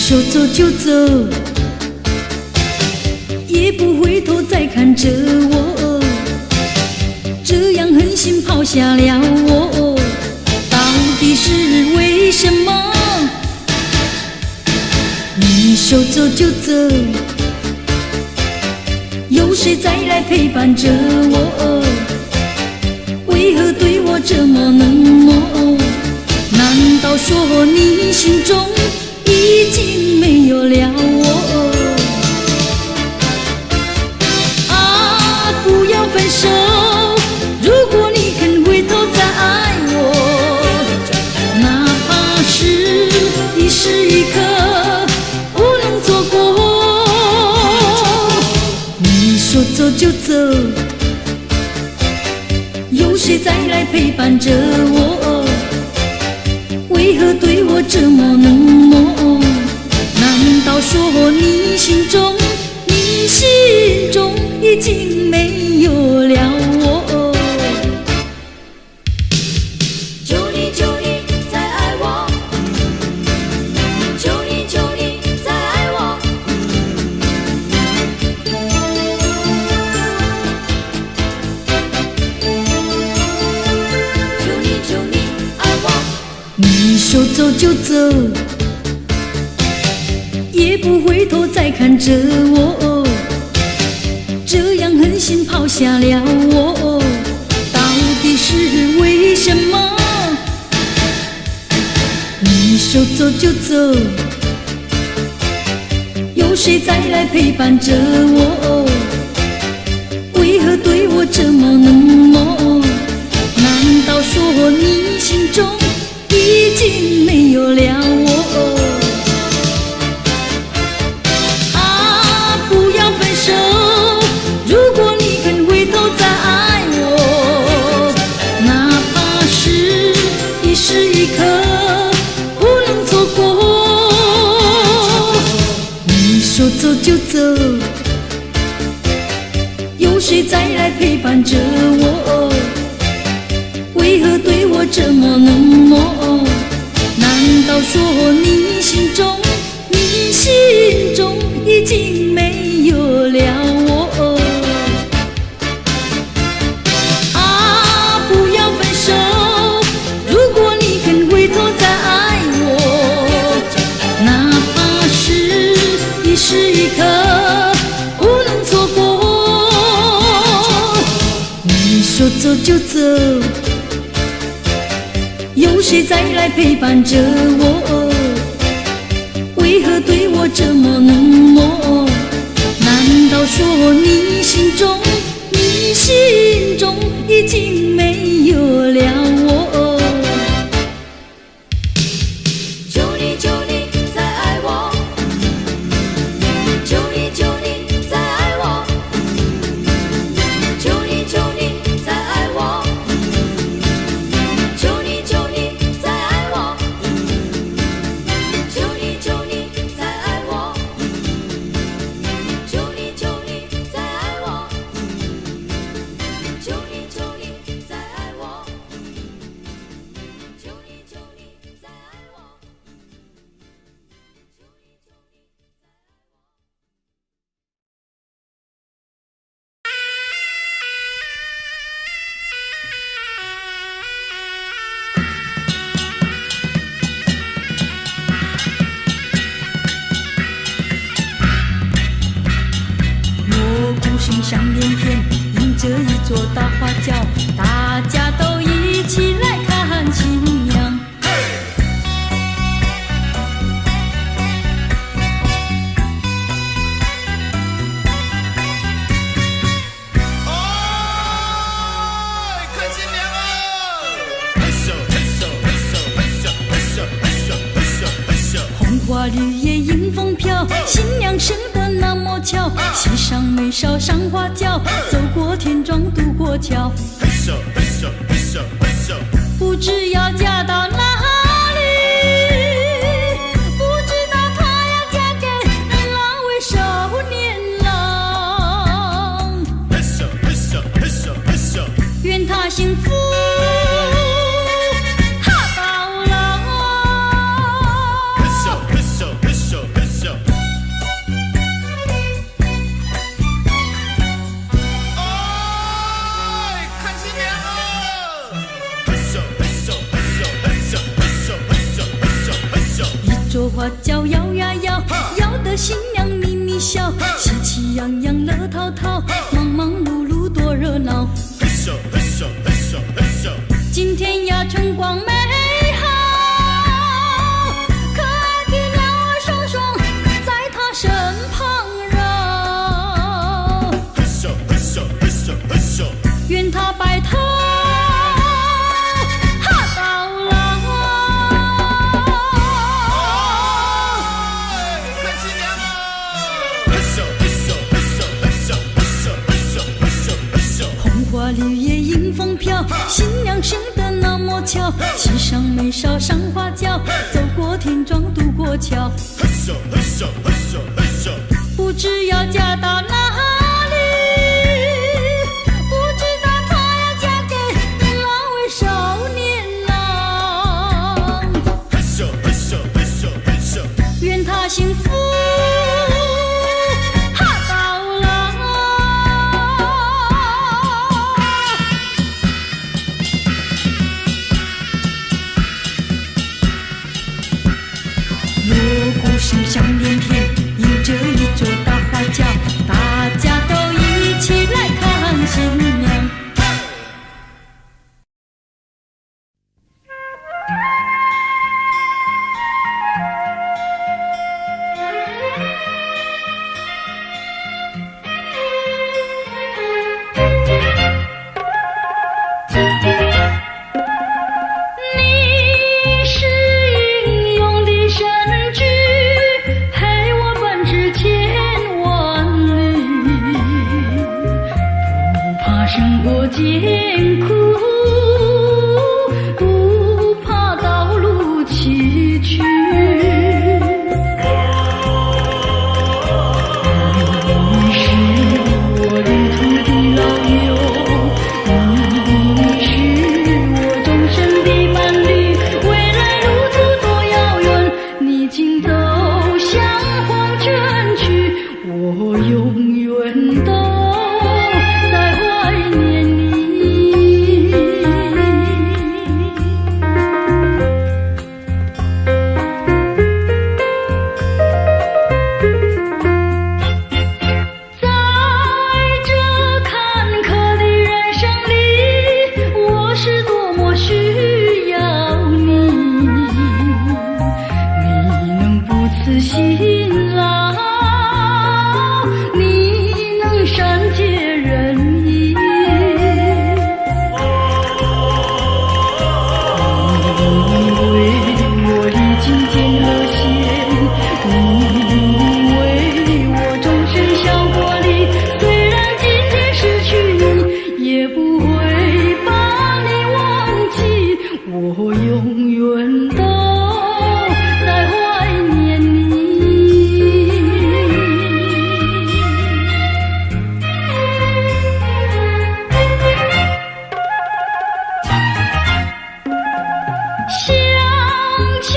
S2: 说走就走，也不回头再看着我，这样狠心抛下了我，到底是为什么？你说走就走，有谁再来陪伴着我？为何对我这么冷漠？难道说你心中已经没有了我？啊，不要分手，如果你肯回头再爱我，哪怕是一时一刻，不能错过。你说走就走，有谁再来陪伴着我？为何对我这么冷漠？难道说你心中已经没有了我？
S1: 求你求你再爱我，求你求你再爱我，求你求你爱我。
S2: 你说走就走，也不回头再看着我，这样狠心抛下了我，到底是为什么？你说走就走，有谁再来陪伴着我？为何对我这么冷漠？难道说你心中已经没有了我？啊，不要分手，如果你肯回头再爱我，哪怕是一时一刻，不能错过。你说走就走，有谁再来陪伴着我？为何对我这么冷漠？难道说你心中已经没有了我？啊，不要分手，如果你肯回头再爱我，哪怕是一时一刻，不能错过。你说走就走，有谁再来陪伴着我？为何对我这么冷漠？难道说你心中已经没有了我？
S1: 求你求你再爱我，求你求你再爱我，求你求你再爱我，求你求你再爱我，求你求你再爱我，求你求你再爱我，求你求你再爱我，求你求你再爱我。
S2: 锣鼓声响连天，迎着一座大花轿，大家都一起来看新娘。
S4: 看新娘啊！
S2: 红花绿叶迎风飘，新娘生得那么巧，膝上没梢上花轿，走过田庄渡过桥，不知要嫁到哪里，不知道她要嫁给哪位少年郎，愿她幸福哈到老。说话叫摇呀摇，摇得新娘咪咪笑，喜气洋洋乐淘淘，忙忙碌碌多热闹。
S4: 嘿咻嘿咻嘿咻嘿咻，
S2: 今天呀春光美好，可爱的鸟儿双双在她身旁绕。
S4: 嘿咻嘿咻嘿咻嘿咻，
S2: 愿她白头到老。
S4: 看新娘啊！嘿咻嘿咻嘿咻嘿咻嘿咻嘿咻嘿咻嘿咻，
S2: 红花绿叶迎风飘，新娘生得那么巧，喜上眉梢上花轿，走过田庄渡过桥，
S4: 嘿咻嘿咻嘿咻嘿咻，
S2: 不知要嫁到哪里，不知道她要嫁给哪位少年郎。
S4: 嘿咻嘿咻嘿咻嘿咻，
S2: 愿她幸福到老。锣鼓声响连天，迎着一座大花轿，大家都一起来看新娘。你是英勇的神驹，陪我奔驰千万里，不怕生活艰苦，不怕道路崎岖。你是我旅途的老友，你是我终身的伴侣，未来路途多遥远，你请走向黄泉去，我永远都在怀念你。在这坎坷的人生里，我是多么需要你，你能不辞辛劳，你能善解人意，你为我历经艰和险，你为我终身效过力，虽然今天失去你，也不会把你忘记，我永远都在怀念你。想起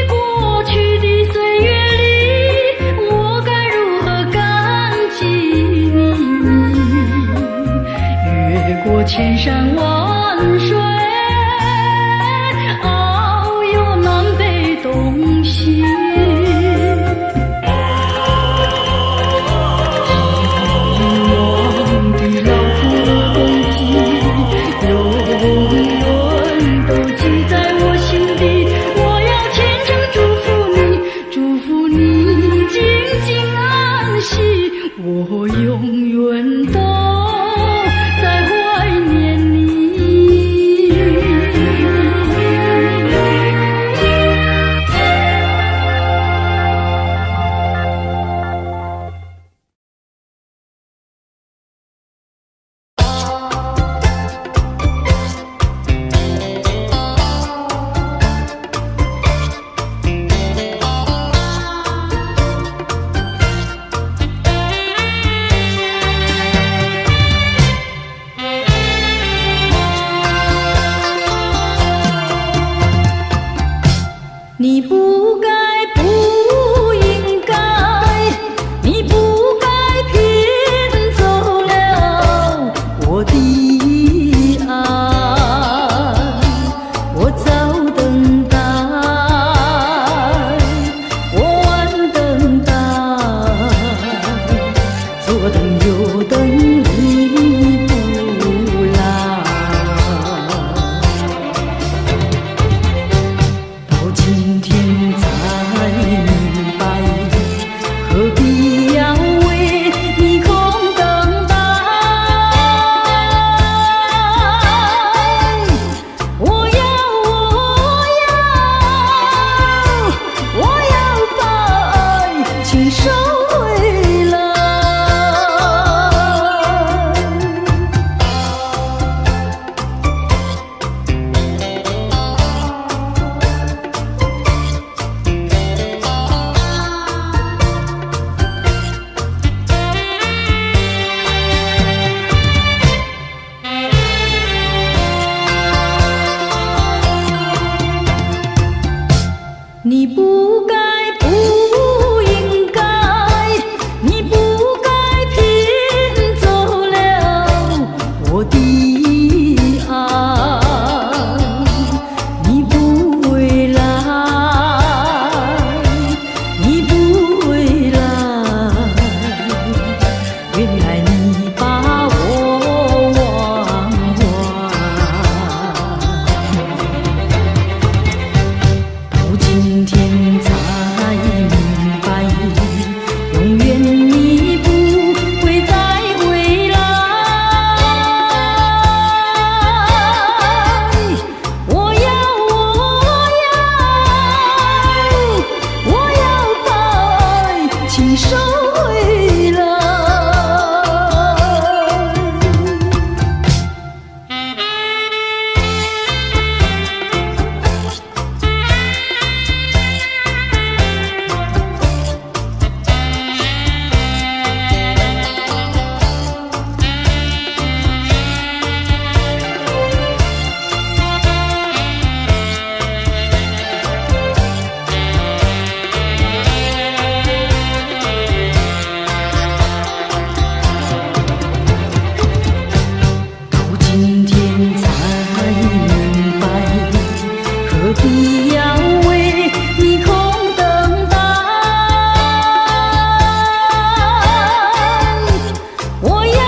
S2: 过去的岁月里，我该如何感激你？越过千山万水，遨游南北东西。遗忘的劳苦和功绩，永远都记在我心底。我要虔诚祝福你，祝福你静静安息，我永远都在怀念你。你不该，不应该，你不该骗走了我的爱，我早等待，
S1: 你不该，不应该，你不该骗走了我的爱。你不回来，你不回来，原来你把我忘怀。到今天才明白，永远你不会再回来。我要把爱情收回来。到今天才明白，何必要为你空等待。我要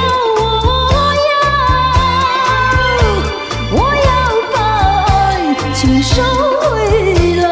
S1: 把爱情收回来。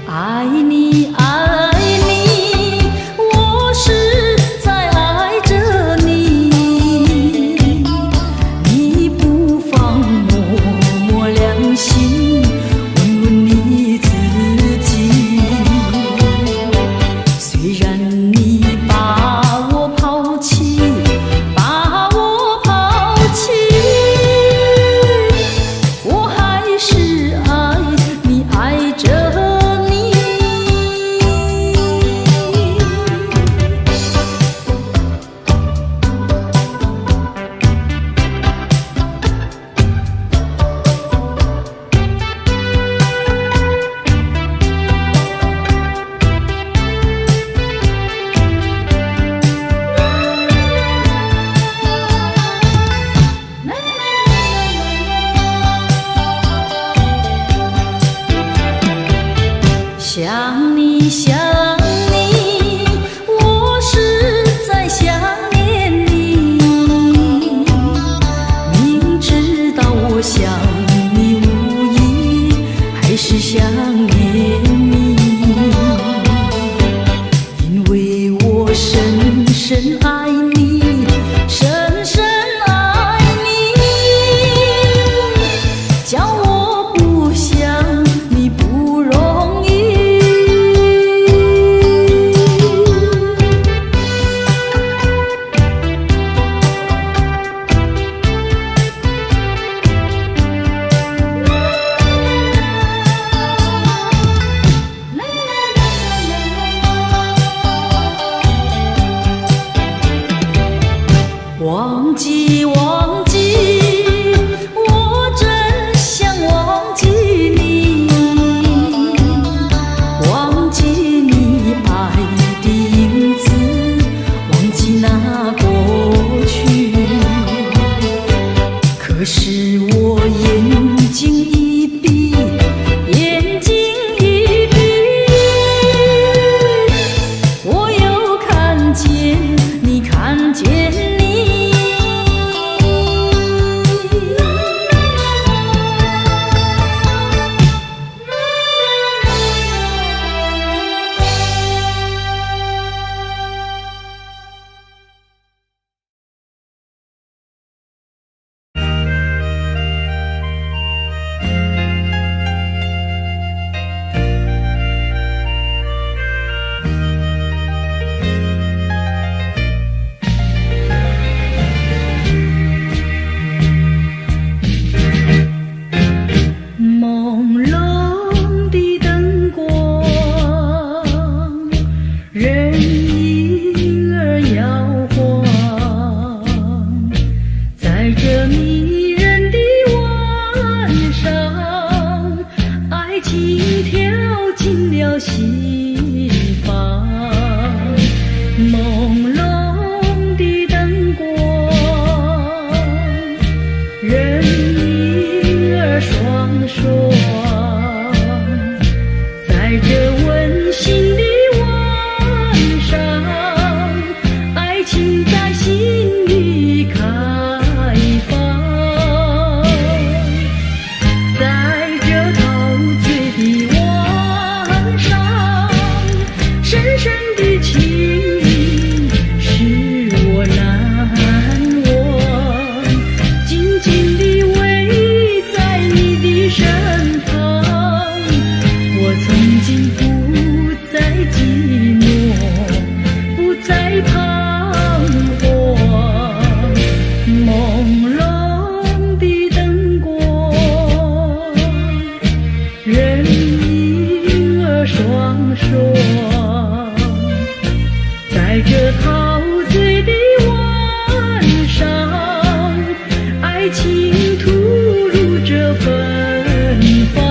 S1: 爱你，爱你，我是在爱着你。你不妨摸摸良心，问问你自己。虽然你把我抛弃，我还是爱你，爱着你。想你，想你，我是在想念你。明知道我想你无意，还是想念你。因为我深深爱你，深深爱你，叫我不想你不容易。
S2: 朦胧的灯光，人影儿摇晃，在这迷人的晚上，爱情跳进了心房。朦胧的灯光，人影儿双双，在这温馨的晚上，爱情在心里开放。在这陶醉的晚上，深深的情意使我难忘，紧紧地偎在你的身旁。我从今不再寂寞，不再彷徨。朦胧的灯光，人影儿双双，在这陶醉的晚上，爱情吐露着芬芳。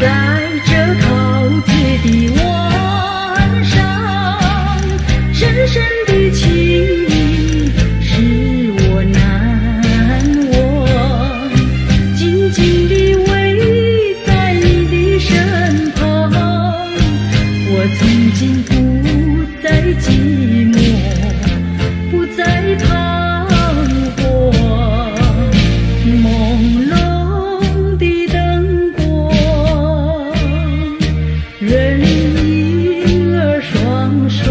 S2: 在这陶醉的晚上，深深的情意使我难忘，紧紧地偎在你的身旁。我从今不再寂寞，不再彷徨。朦胧的灯光，人影儿双双，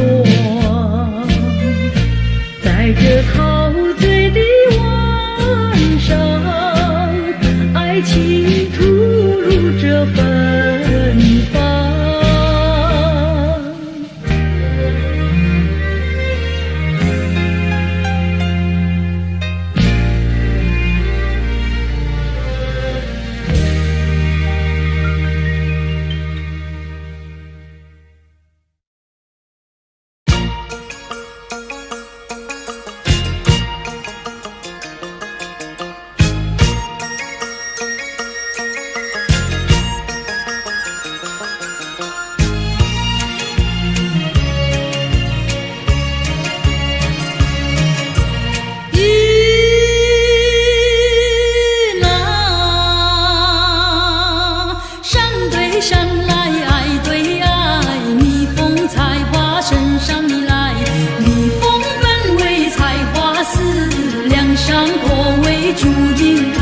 S2: 在这陶醉的晚上，爱情吐露着芬芳。山来爱对爱，蜜蜂采花身上你来，蜜蜂本为采花丝，梁上果为祝英台。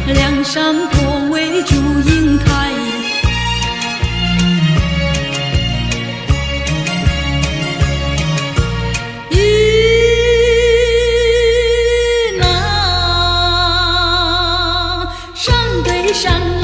S2: 梁上果为祝英台。山对山。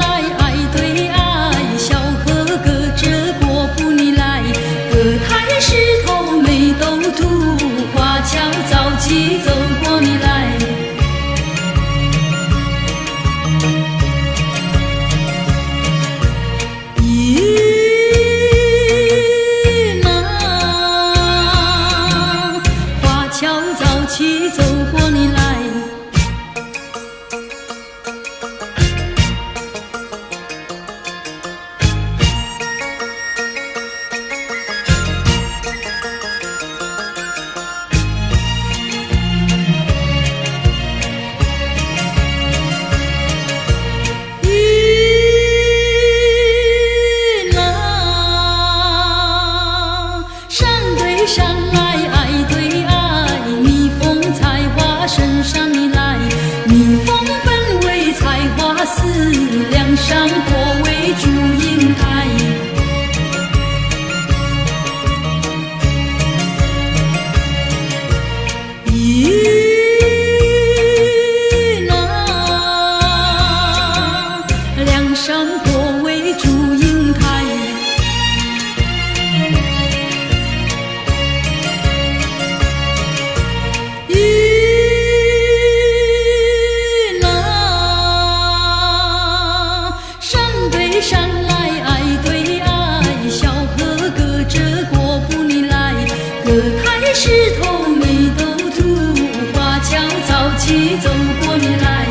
S2: 起走过你来。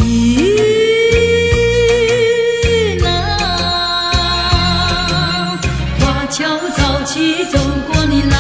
S2: 咦呐，华侨早起走过你来。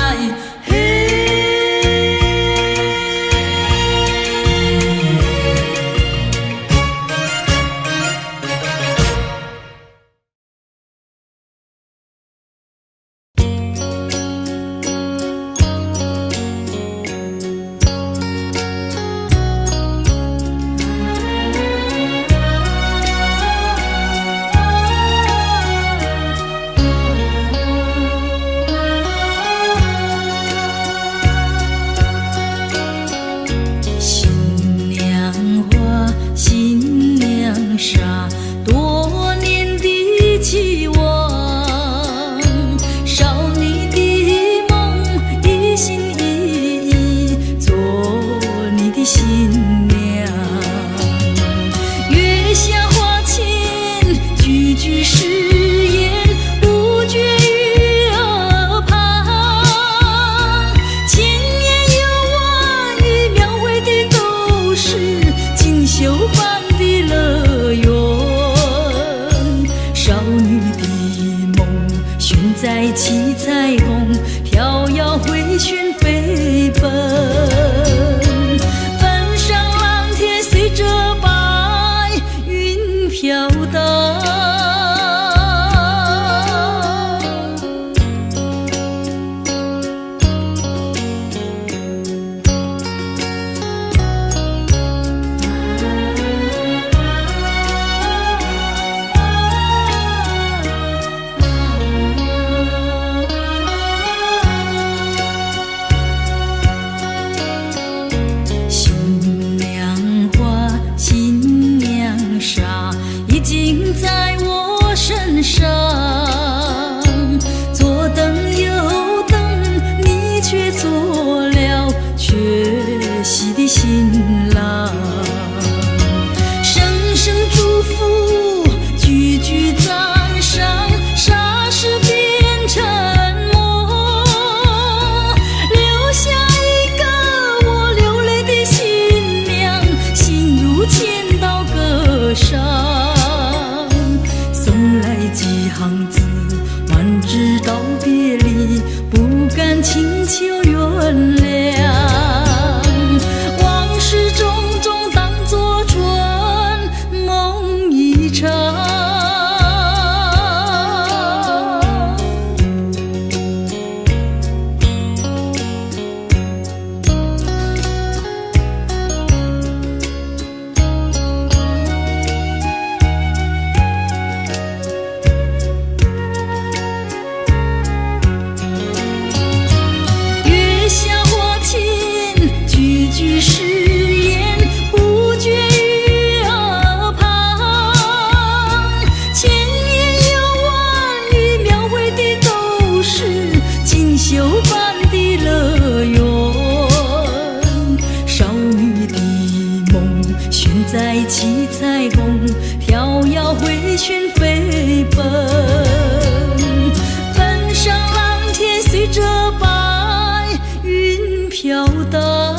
S2: 在七彩虹飘摇回旋飞奔，奔上蓝天，随着白云飘荡。在我身上，左等右等，你却做了缺席的新郎。声声祝福，句句赞赏，霎时变沉默，留下一个我流泪的新娘，心如千刀割伤。几行字，满纸道别离，不敢请求原谅。往事种种，当作春梦一场。句誓言不绝于耳旁，千言有万语描绘的都是锦绣般的乐园。少女的梦悬在七彩虹，飘摇回旋飞奔，奔上蓝天，随着白云飘荡。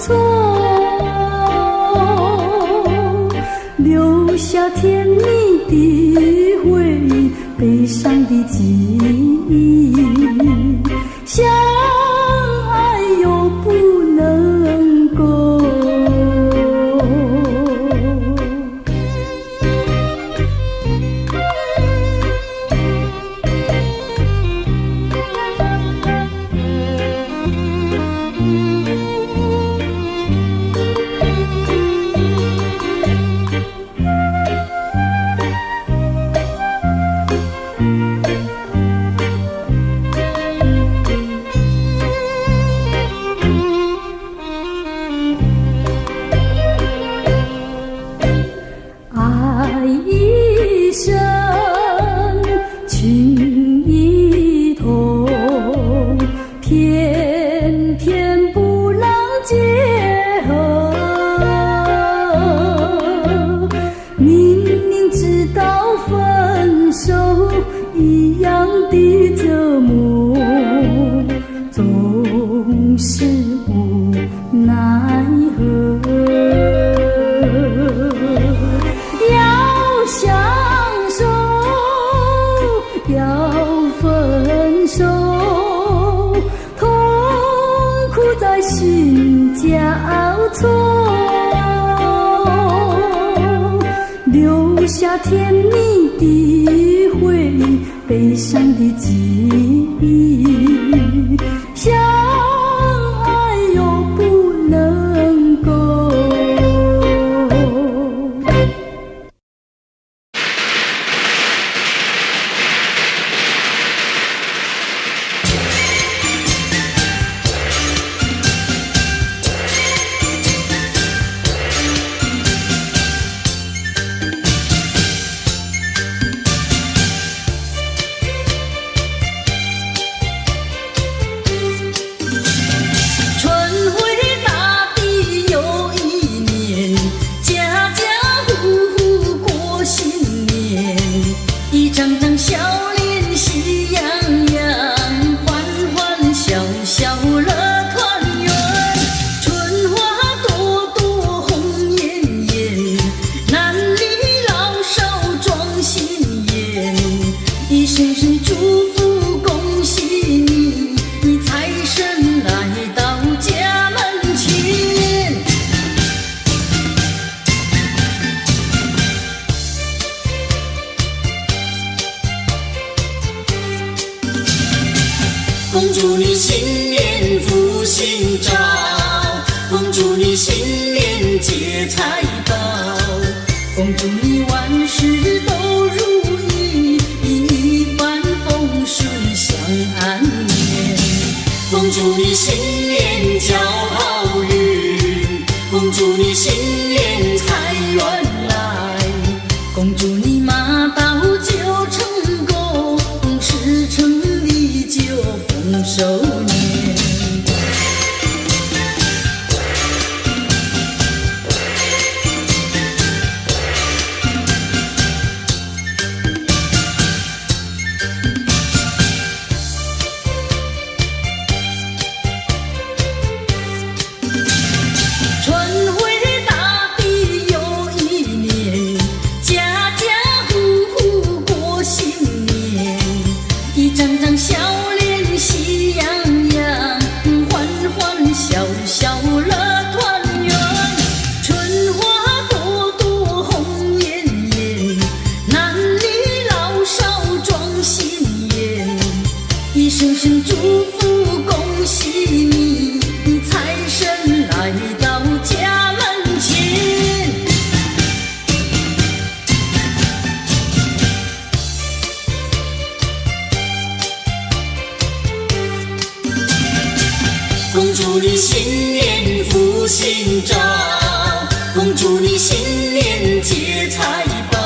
S1: 错，留下甜蜜的回忆，悲伤的记忆，相爱又不能够。爱一生，情一痛，偏偏不能结合。明明知道分手一样的折磨，总是无奈何。相守，要分手，痛苦在心交错，留下甜蜜的回忆，悲伤的记忆，相爱又不能够。
S5: 恭祝你新年福星照，恭祝你新年接财宝，恭祝你万事都如意，一帆风顺享安眠。恭祝你新年交好运，恭祝你新年财源来，恭祝你马到就成功，事成力就丰收年。春回大地又一年，家家户户过新年，一张张笑脸喜洋洋，欢欢笑笑乐团圆。春花朵朵红艳艳，男女老少壮心颜，一声声祝福恭喜你，财神来到家门前。恭祝你新年福星照，恭祝你新年接财宝，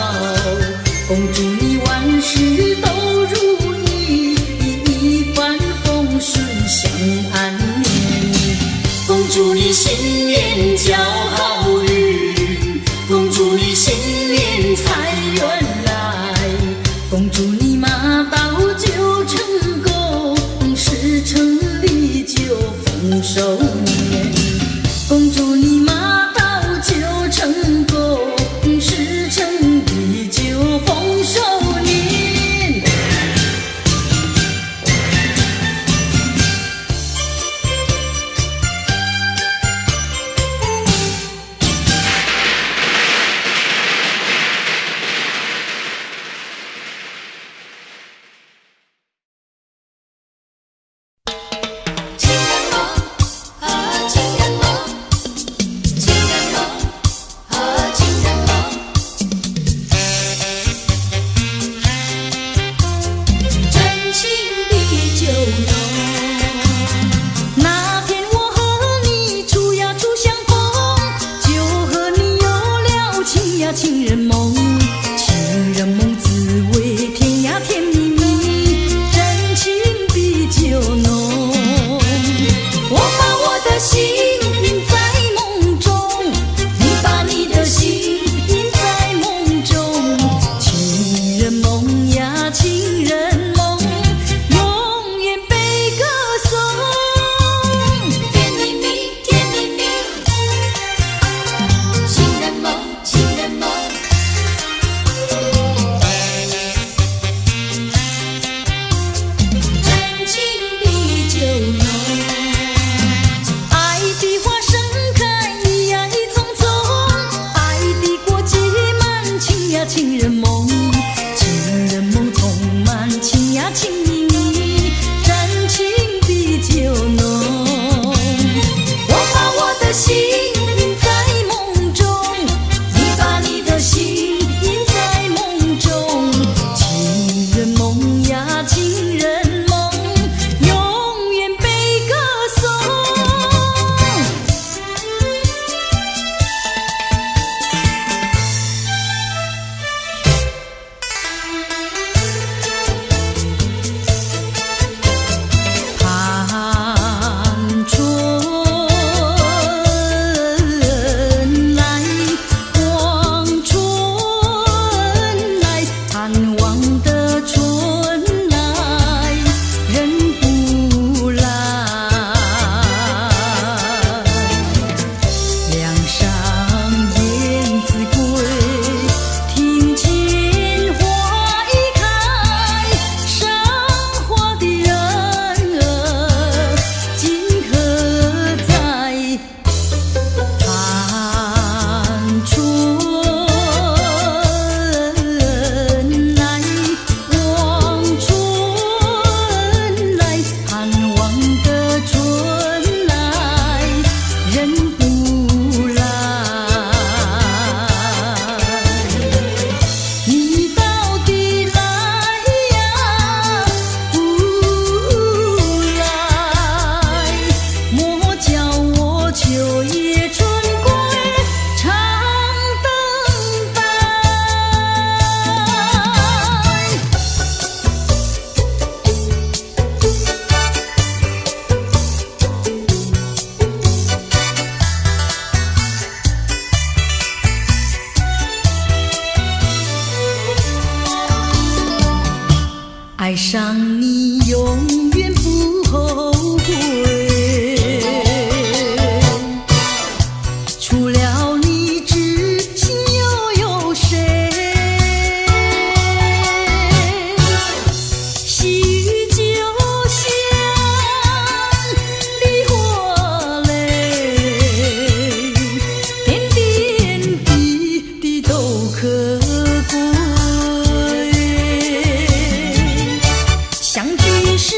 S5: 恭祝你万事都如意，一帆风顺享安眠。恭祝你新年交好运，恭祝你新年财源来，恭祝你马到就成功，事成力就丰收年。恭祝上你永远不后悔，除了你知心又有谁？细雨就像梨花泪，点点滴滴都可贵。相聚时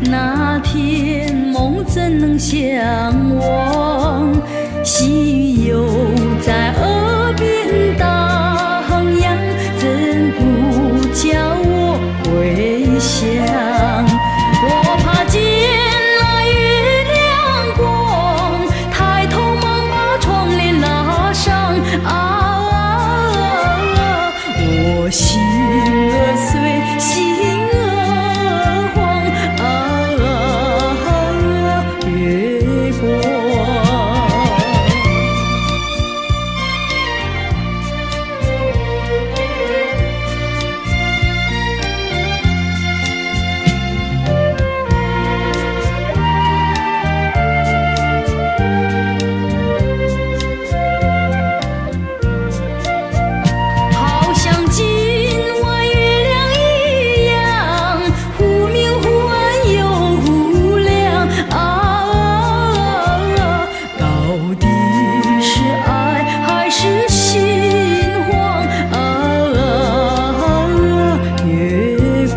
S2: 那天梦怎能相忘？细雨又在耳边荡漾，怎不叫我回想？我怕见那月亮光，抬头忙把窗帘拉上。我心儿碎，心儿慌。月光。好像今晚月亮一样，忽明忽暗又忽亮。到底是爱还是心慌？月光。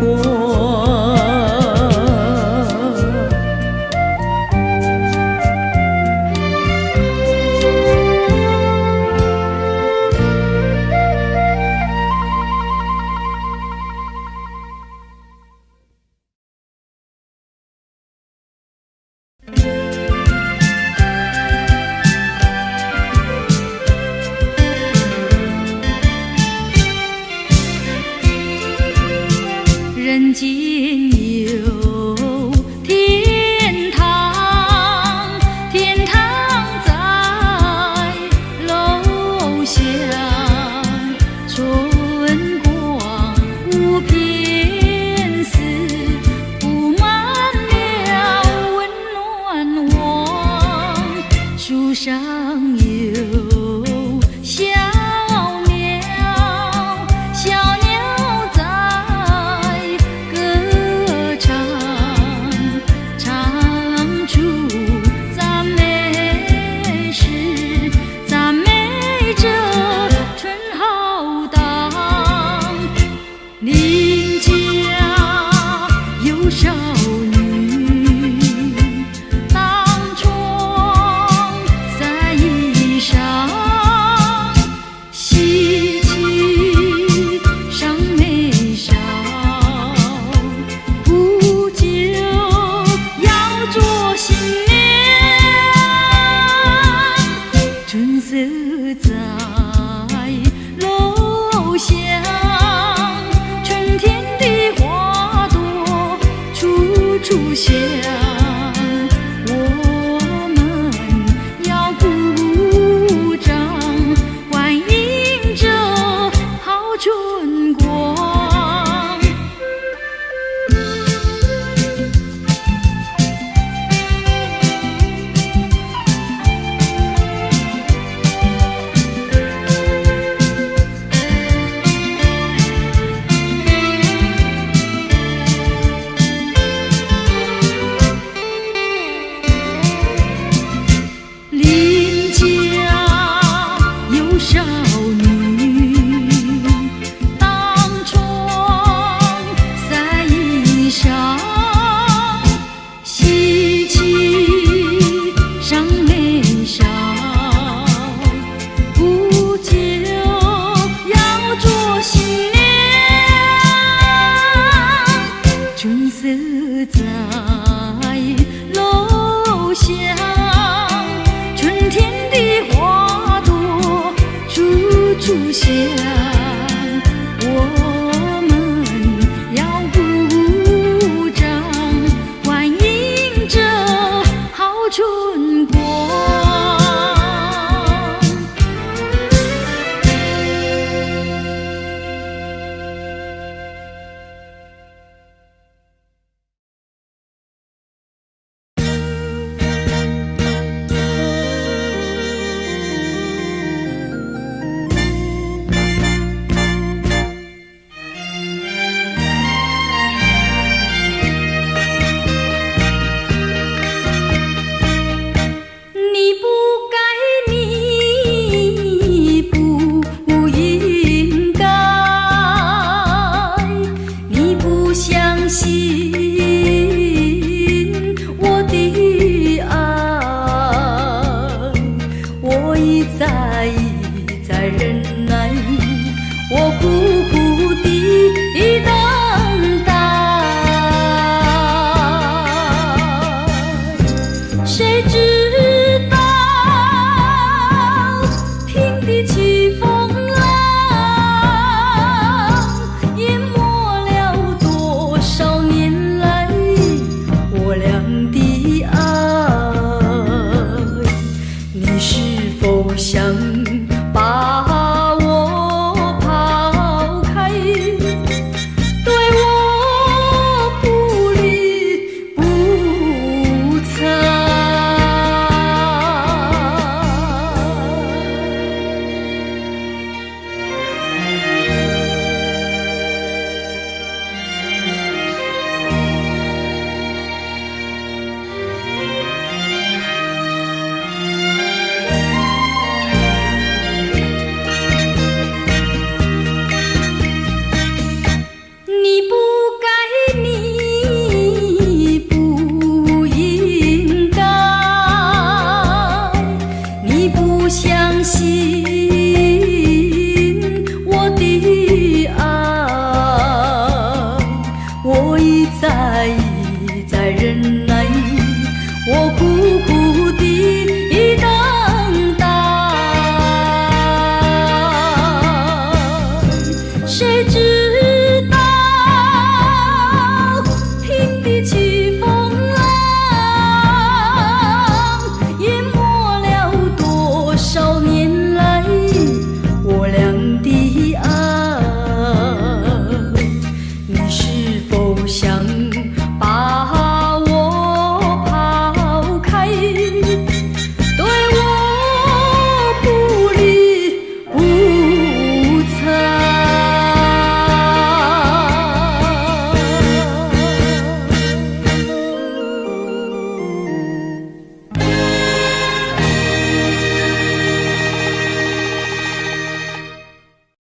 S2: 人间有天堂，天堂在楼下，春光无边丝，布满了温暖网。树上有小鸟，小鸟在歌唱，唱出赞美诗，赞美着春浩荡。邻家有少女，当窗晒衣裳，喜气上眉梢，不久要做新娘。春色在楼下，春天的花朵处处香。我们要鼓掌，欢迎着好春光。邻家有少女，当窗晒衣裳，喜气上眉梢，不久要做新娘。春色在楼下，春天的花朵处处香。我们要鼓掌，欢迎着好春光。
S1: 谁知